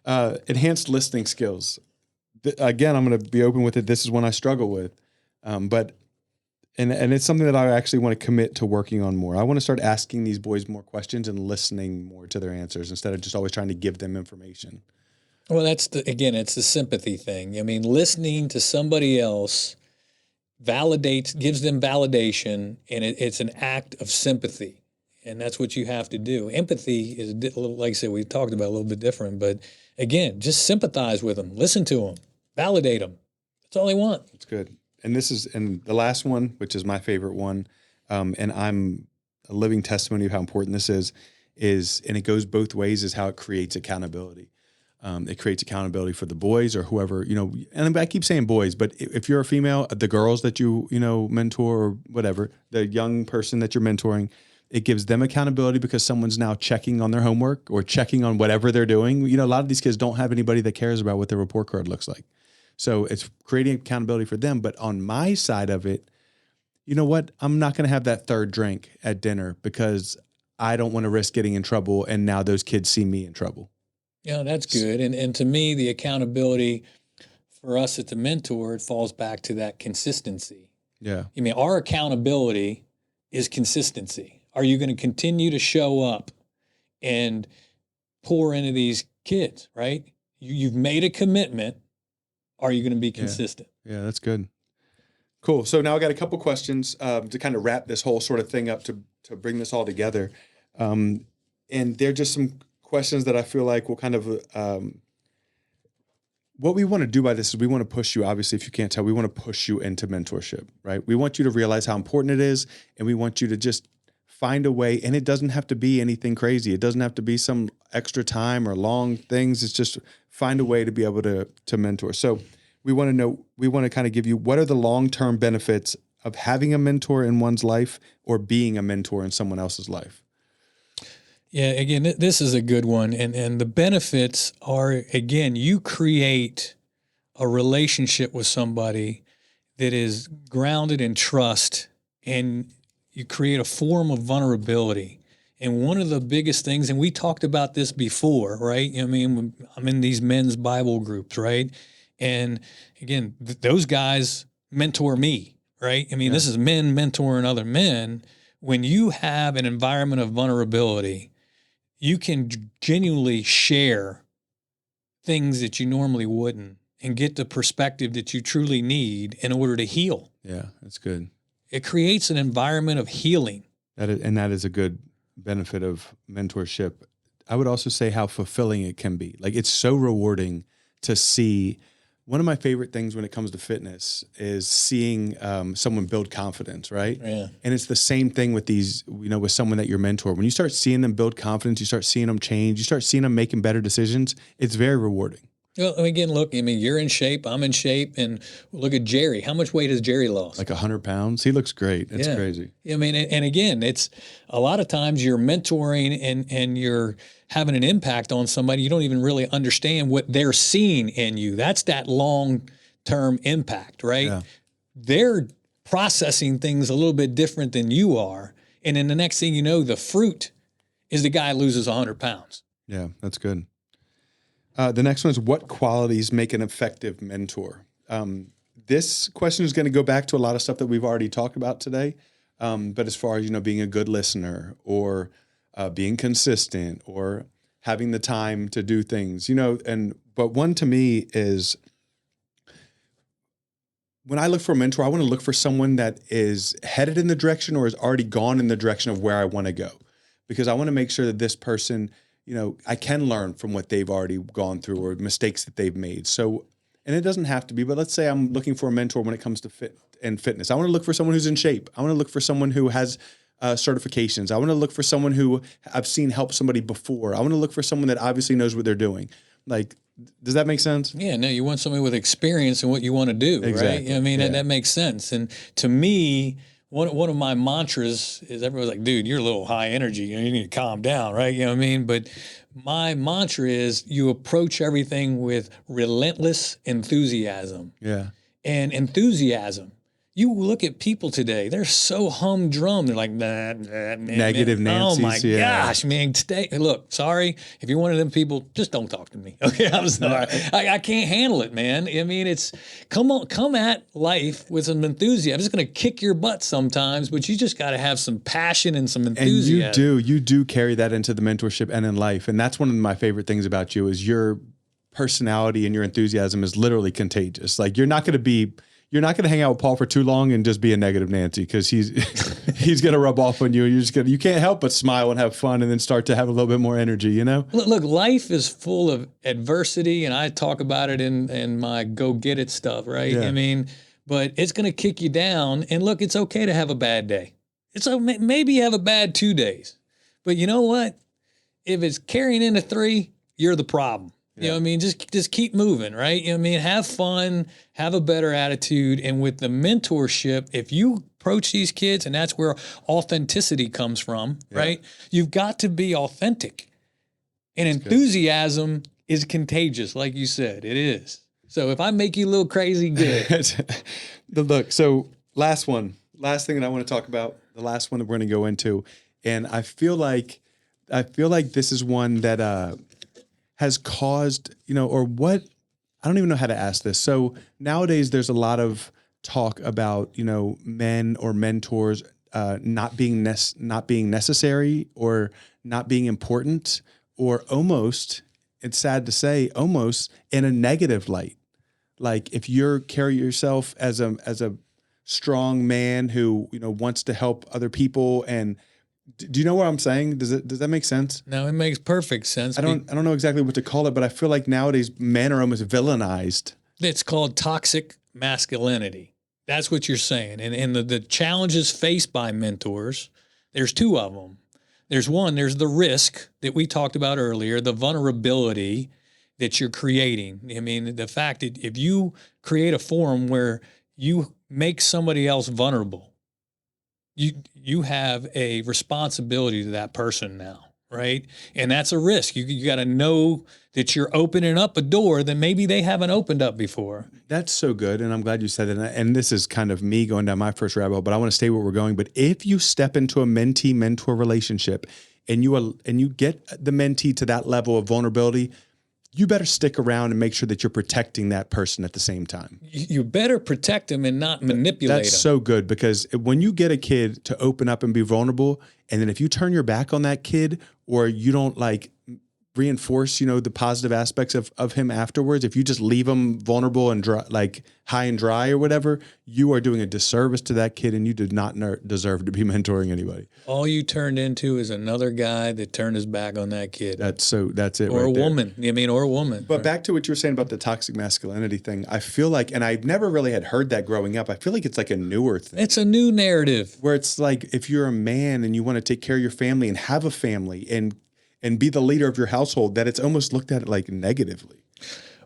Enhanced listening skills. Again, I'm going to be open with it. This is one I struggle with. But it's something that I actually want to commit to working on more. I want to start asking these boys more questions and listening more to their answers instead of just always trying to give them information. Well, it's the sympathy thing. I mean, listening to somebody else gives them validation, and it's an act of sympathy, and that's what you have to do. Empathy is, like I said, we talked about a little bit different, but again, just sympathize with them, listen to them, validate them. That's all they want. That's good. And the last one, which is my favorite one, and I'm a living testimony of how important this is, and it goes both ways, is how it creates accountability. It creates accountability for the boys or whoever, and I keep saying boys, but if you're a female, the girls that you mentor or whatever, the young person that you're mentoring, it gives them accountability because someone's now checking on their homework or checking on whatever they're doing. A lot of these kids don't have anybody that cares about what their report card looks like. So it's creating accountability for them. But on my side of it, you know what? I'm not going to have that third drink at dinner because I don't want to risk getting in trouble. And now those kids see me in trouble. Yeah, that's good. And to me, the accountability for us at the mentor, it falls back to that consistency. Yeah. I mean, our accountability is consistency. Are you going to continue to show up and pour into these kids, right? You've made a commitment. Are you going to be consistent? Yeah, that's good. Cool. So now I got a couple questions to kind of wrap this whole sort of thing up to bring this all together. And they're just some questions that I feel like will kind of, what we want to do by this is we want to push you, obviously, if you can't tell, we want to push you into mentorship, right? We want you to realize how important it is, and we want you to just find a way, and it doesn't have to be anything crazy. It doesn't have to be some extra time or long things. It's just find a way to be able to mentor. So we want to kind of give you, what are the long-term benefits of having a mentor in one's life or being a mentor in someone else's life? Yeah, again, this is a good one. And the benefits are, again, you create a relationship with somebody that is grounded in trust, and you create a form of vulnerability. And one of the biggest things, and we talked about this before, right? I mean, I'm in these men's Bible groups, right? And again, those guys mentor me, right? I mean, This is men mentoring other men. When you have an environment of vulnerability, you can genuinely share things that you normally wouldn't and get the perspective that you truly need in order to heal. Yeah, that's good. It creates an environment of healing. That is a good benefit of mentorship. I would also say how fulfilling it can be. Like, it's so rewarding to see. One of my favorite things when it comes to fitness is seeing someone build confidence, right? Yeah. And it's the same thing with these, with someone that you're mentor. When you start seeing them build confidence, you start seeing them change, you start seeing them making better decisions, it's very rewarding. Well, again, look, I mean, you're in shape, I'm in shape, and look at Jerry. How much weight has Jerry lost? Like 100 pounds. He looks great. It's crazy. I mean, and again, it's a lot of times you're mentoring and you're having an impact on somebody. You don't even really understand what they're seeing in you. That's that long-term impact, right? Yeah. They're processing things a little bit different than you are. And then the next thing you know, the fruit is the guy loses 100 pounds. Yeah, that's good. The next one is, what qualities make an effective mentor? This question is going to go back to a lot of stuff that we've already talked about today. But as far as, being a good listener, or being consistent, or having the time to do things, but one to me is, when I look for a mentor, I want to look for someone that is headed in the direction or has already gone in the direction of where I want to go, because I want to make sure that this person, I can learn from what they've already gone through or mistakes that they've made. So, and it doesn't have to be, but let's say I'm looking for a mentor when it comes to fitness. I want to look for someone who's in shape. I want to look for someone who has certifications. I want to look for someone who I've seen help somebody before. I want to look for someone that obviously knows what they're doing. Like, does that make sense? Yeah, no, you want somebody with experience in what you want to do, Exactly. right? I mean, that makes sense. And to me, one of my mantras is, everyone's like, dude, you're a little high energy. You need to calm down, right? You know what I mean? But my mantra is, you approach everything with relentless enthusiasm. Yeah. And enthusiasm. You look at people today, they're so humdrum. They're like, Negative Nancy's. Oh my yeah. gosh, man. Look, sorry. If you're one of them people, just don't talk to me. Okay, I'm sorry. I can't handle it, man. I mean, it's, come at life with some enthusiasm. It's going to kick your butt sometimes, but you just got to have some passion and some enthusiasm. And you do carry that into the mentorship and in life. And that's one of my favorite things about you, is your personality and your enthusiasm is literally contagious. Like, you're not going to hang out with Paul for too long and just be a negative Nancy, because he's going to rub off on you, and you can't help but smile and have fun, and then start to have a little bit more energy, Look, life is full of adversity, and I talk about it in my go get it stuff, right? Yeah. I mean, but it's going to kick you down, and look, it's okay to have a bad day. Maybe you have a bad 2 days, but you know what? If it's carrying into 3, you're the problem. You know what I mean? Just keep moving, right? You know what I mean? Have fun, have a better attitude. And with the mentorship, if you approach these kids, and that's where authenticity comes from, right? You've got to be authentic. And enthusiasm is contagious, like you said. It is. So if I make you a little crazy, good. Look, so last thing that I want to talk about, the last one that we're going to go into, and I feel like this is one that has caused, or what I don't even know how to ask this. So nowadays there's a lot of talk about, men or mentors not being necessary or not being important, or almost, it's sad to say, almost in a negative light. Like if you carry yourself as a strong man who, wants to help other people. And do you know what I'm saying? Does that make sense? No, it makes perfect sense. I don't know exactly what to call it, but I feel like nowadays men are almost villainized. It's called toxic masculinity. That's what you're saying. And the challenges faced by mentors, there's two of them. There's the risk that we talked about earlier, the vulnerability that you're creating. I mean, the fact that if you create a forum where you make somebody else vulnerable, you have a responsibility to that person now, right? And that's a risk. You got to know that you're opening up a door that maybe they haven't opened up before. That's so good. And I'm glad you said that. And this is kind of me going down my first rabbit hole, but I want to stay where we're going. But if you step into a mentee-mentor relationship and you get the mentee to that level of vulnerability, you better stick around and make sure that you're protecting that person at the same time. You better protect them and not manipulate them. That's so good, because when you get a kid to open up and be vulnerable, and then if you turn your back on that kid, or you don't reinforce, the positive aspects of him afterwards, if you just leave him vulnerable and dry, high and dry or whatever, you are doing a disservice to that kid, and you did not deserve to be mentoring anybody. All you turned into is another guy that turned his back on that kid. That's it. Or right a woman. Or a woman. But back to what you were saying about the toxic masculinity thing, I feel like, and I've never really had heard that growing up, I feel like it's like a newer thing. It's a new narrative. Where it's like, if you're a man and you want to take care of your family and have a family and be the leader of your household, that it's almost looked at like negatively.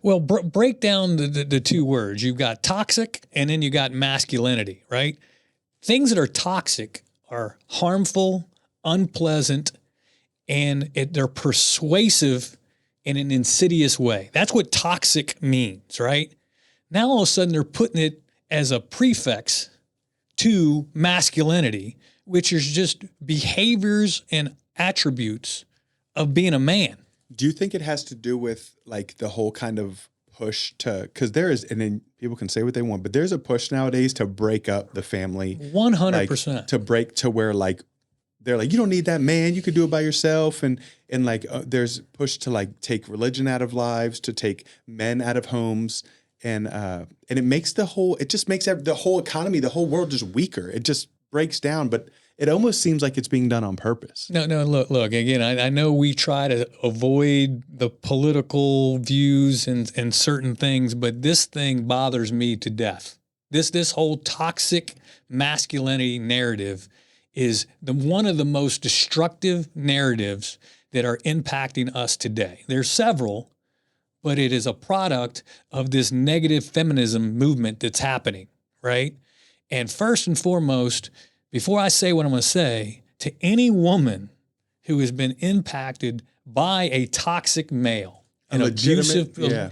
Well, break down the two words. You've got toxic and then you got masculinity, right? Things that are toxic are harmful, unpleasant, and they're persuasive in an insidious way. That's what toxic means, right? Now all of a sudden they're putting it as a prefix to masculinity, which is just behaviors and attributes of being a man. Do you think it has to do with the whole kind of push because there is, and then people can say what they want, but there's a push nowadays to break up the family. 100%. To break to where they're like, you don't need that man, you could do it by yourself. And there's push to take religion out of lives, to take men out of homes. And it makes the whole economy, the whole world just weaker. It just breaks down, but it almost seems like it's being done on purpose. No, look, again, I know we try to avoid the political views and certain things, but this thing bothers me to death. This whole toxic masculinity narrative is one of the most destructive narratives that are impacting us today. There's several, but it is a product of this negative feminism movement that's happening, right? And first and foremost, before I say what I'm going to say, to any woman who has been impacted by a toxic male, an abusive, yeah. I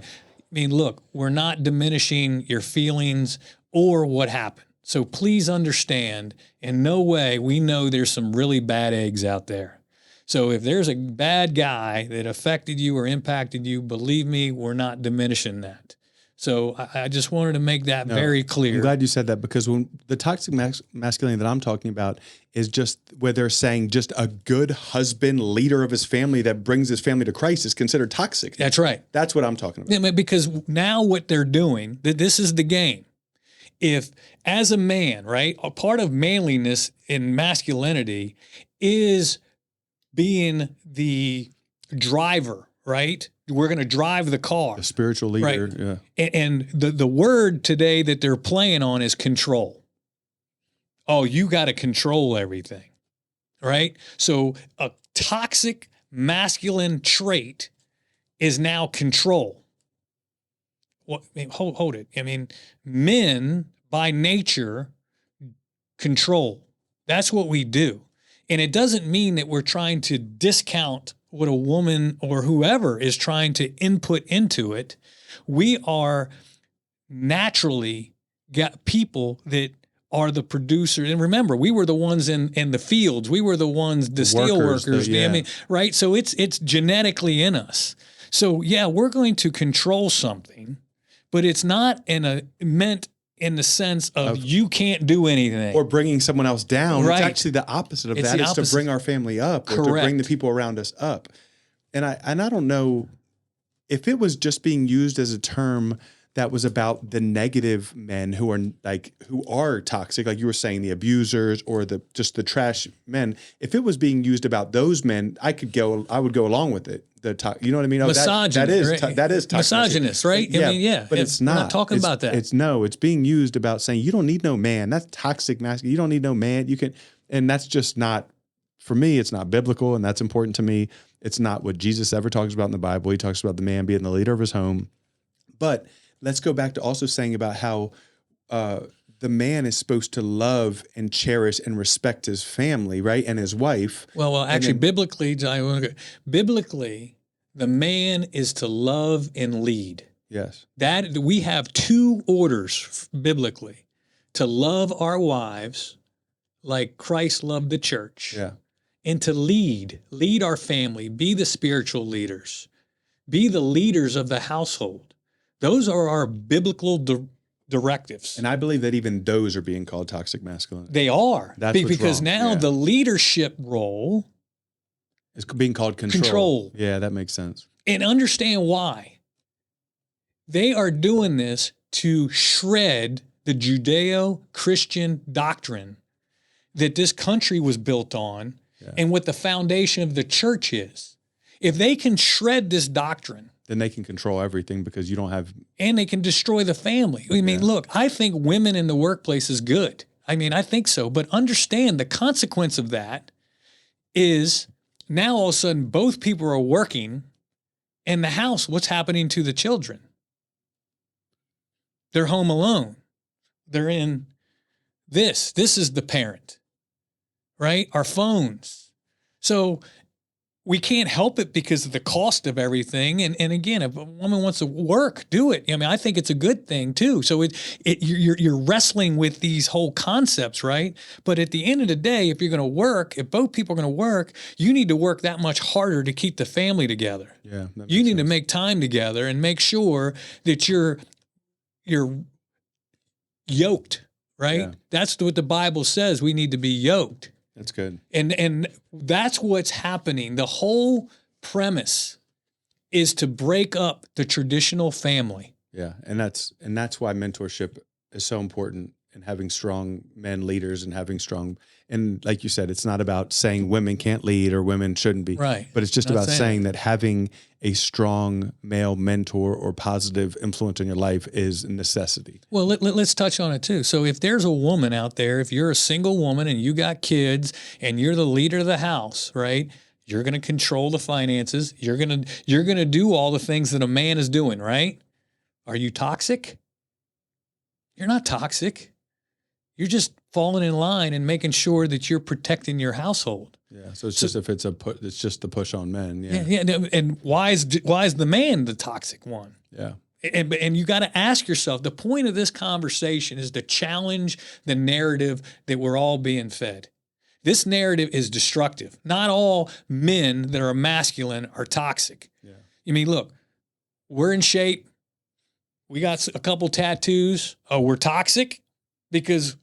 mean, look, we're not diminishing your feelings or what happened. So please understand, in no way, we know there's some really bad eggs out there. So if there's a bad guy that affected you or impacted you, believe me, we're not diminishing that. So I just wanted to make that very clear. I'm glad you said that, because when the toxic masculinity that I'm talking about is just where they're saying just a good husband, leader of his family that brings his family to Christ is considered toxic. That's right. That's what I'm talking about. Yeah, because now what they're doing, this is the game. If as a man, right, a part of manliness and masculinity is being the driver, right? We're going to drive the car. A spiritual leader, right? Yeah. And the word today that they're playing on is control. Oh, you got to control everything, right? So a toxic masculine trait is now control. What? I mean, hold it. I mean, men by nature control. That's what we do. And it doesn't mean that we're trying to discount what a woman or whoever is trying to input into it. We are naturally got people that are the producers. And remember, we were the ones in the fields. We were the ones, the steel workers. I mean, right? So it's genetically in us. So yeah, we're going to control something but it's not meant in the sense of you can't do anything. Or bringing someone else down. Right. It's actually the opposite of It's that. the It's to opposite. bring our family up or to bring the people around us up. And I don't know if it was just being used as a term that was about the negative men who are toxic, like you were saying, the abusers or the trash men. If it was being used about those men, I would go along with it. You know what I mean? Misogynist, that is toxic. Misogynist, right? Yeah, I mean, yeah. But it's not. We're not talking about that. It's being used about saying you don't need no man. That's toxic masculinity. You don't need no man. And that's just not, for me, it's not biblical, and that's important to me. It's not what Jesus ever talks about in the Bible. He talks about the man being the leader of his home. But let's go back to also saying about how the man is supposed to love and cherish and respect his family, right? And his wife. Well, actually, biblically, the man is to love and lead. Yes. That we have two orders biblically: to love our wives like Christ loved the church. Yeah. And to lead our family, be the spiritual leaders, be the leaders of the household. Those are our biblical directives. And I believe that even those are being called toxic masculinity. They are. That's because wrong. now the leadership role is being called control. Yeah, that makes sense. And understand why. They are doing this to shred the Judeo-Christian doctrine that this country was built on and what the foundation of the church is. If they can shred this doctrine, then they can control everything because you don't have... And they can destroy the family. I mean, look, I think women in the workplace is good. I mean, I think so. But understand the consequence of that is now all of a sudden both people are working and the house, what's happening to the children? They're home alone. They're in this. This is the parent, right? Our phones. So we can't help it because of the cost of everything. And again, if a woman wants to work, do it. I mean, I think it's a good thing too. So you're wrestling with these whole concepts, right? But at the end of the day, if you're going to work, if both people are going to work, you need to work that much harder to keep the family together. Yeah, you need to make time together and make sure that you're yoked, right? Yeah. That's what the Bible says. We need to be yoked. That's good. And that's what's happening. The whole premise is to break up the traditional family. Yeah, and that's why mentorship is so important, and having strong men leaders and having strong, and like you said, it's not about saying women can't lead or women shouldn't be. Right. But it's just about saying that having a strong male mentor or positive influence in your life is a necessity. Well, let's touch on it too. So if there's a woman out there, if you're a single woman and you got kids and you're the leader of the house, right? You're going to control the finances. You're going to do all the things that a man is doing, right? Are you toxic? You're not toxic. You're just falling in line and making sure that you're protecting your household. Yeah. So it's just it's just the push on men. Yeah. Yeah. And why is the man the toxic one? Yeah. And you got to ask yourself, the point of this conversation is to challenge the narrative that we're all being fed. This narrative is destructive. Not all men that are masculine are toxic. Yeah. I mean, look, we're in shape. We got a couple tattoos. Oh, we're toxic because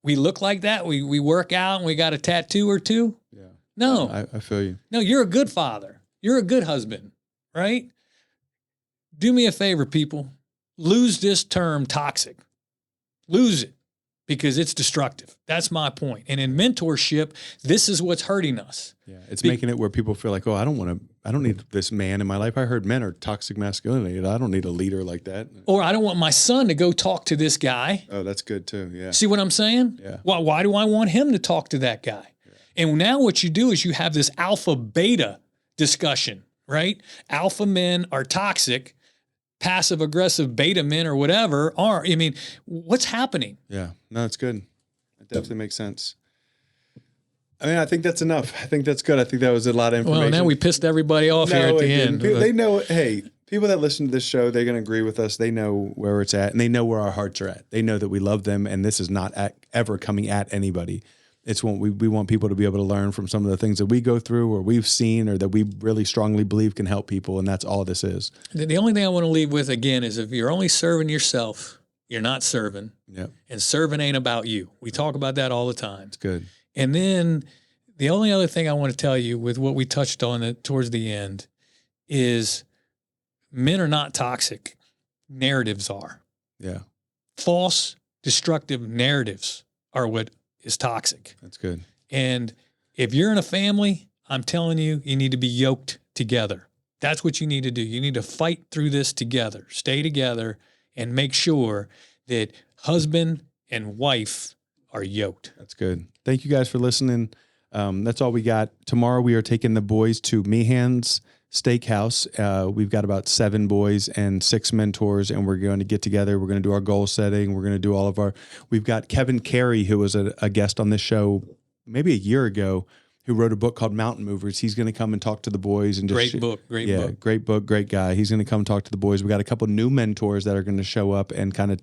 we look like that. We work out and we got a tattoo or two. Yeah. No. I feel you. No, you're a good father. You're a good husband, right? Do me a favor, people. Lose this term toxic. Lose it because it's destructive. That's my point. And in mentorship, this is what's hurting us. Yeah. It's making it where people feel like, oh, I don't need this man in my life. I heard men are toxic masculinity. I don't need a leader like that. Or I don't want my son to go talk to this guy. Oh, that's good too. Yeah. See what I'm saying? Yeah. Why do I want him to talk to that guy? Yeah. And now what you do is you have this alpha beta discussion, right? Alpha men are toxic. Passive aggressive beta men or whatever are. I mean, what's happening? Yeah. No, it's good. It definitely makes sense. I mean, I think that's enough. I think that's good. I think that was a lot of information. Well, now we pissed everybody off here at the end. They know, hey, people that listen to this show, they're going to agree with us. They know where it's at, and they know where our hearts are at. They know that we love them, and this is not ever coming at anybody. It's what we want people to be able to learn from some of the things that we go through or we've seen or that we really strongly believe can help people. And that's all this is. The only thing I want to leave with again is if you're only serving yourself, you're not serving. Yep. And serving ain't about you. We talk about that all the time. It's good. And then the only other thing I want to tell you with what we touched on towards the end is men are not toxic. Narratives are. Yeah. False, destructive narratives are what is toxic. That's good. And if you're in a family, I'm telling you, you need to be yoked together. That's what you need to do. You need to fight through this together, stay together, and make sure that husband and wife are yoked. That's good. Thank you guys for listening. That's all we got. Tomorrow we are taking the boys to Meehan's Steakhouse. We've got about 7 boys and 6 mentors, and we're going to get together. We're going to do our goal setting. We're going to do all of our, we've got Kevin Carey, who was a guest on this show maybe a year ago, who wrote a book called Mountain Movers. He's going to come and talk to the boys. And Great book. Great book, great guy. He's going to come talk to the boys. We got a couple new mentors that are going to show up and kind of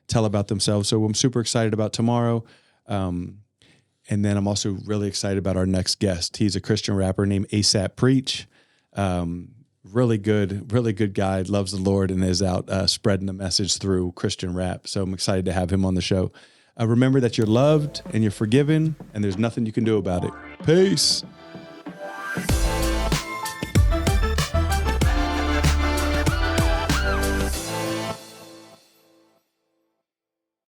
tell about themselves. So I'm super excited about tomorrow. And then I'm also really excited about our next guest. He's a Christian rapper named ASAP Preach. Really good guy, loves the Lord and is out spreading the message through Christian rap. So I'm excited to have him on the show. Remember that you're loved and you're forgiven and there's nothing you can do about it. Peace.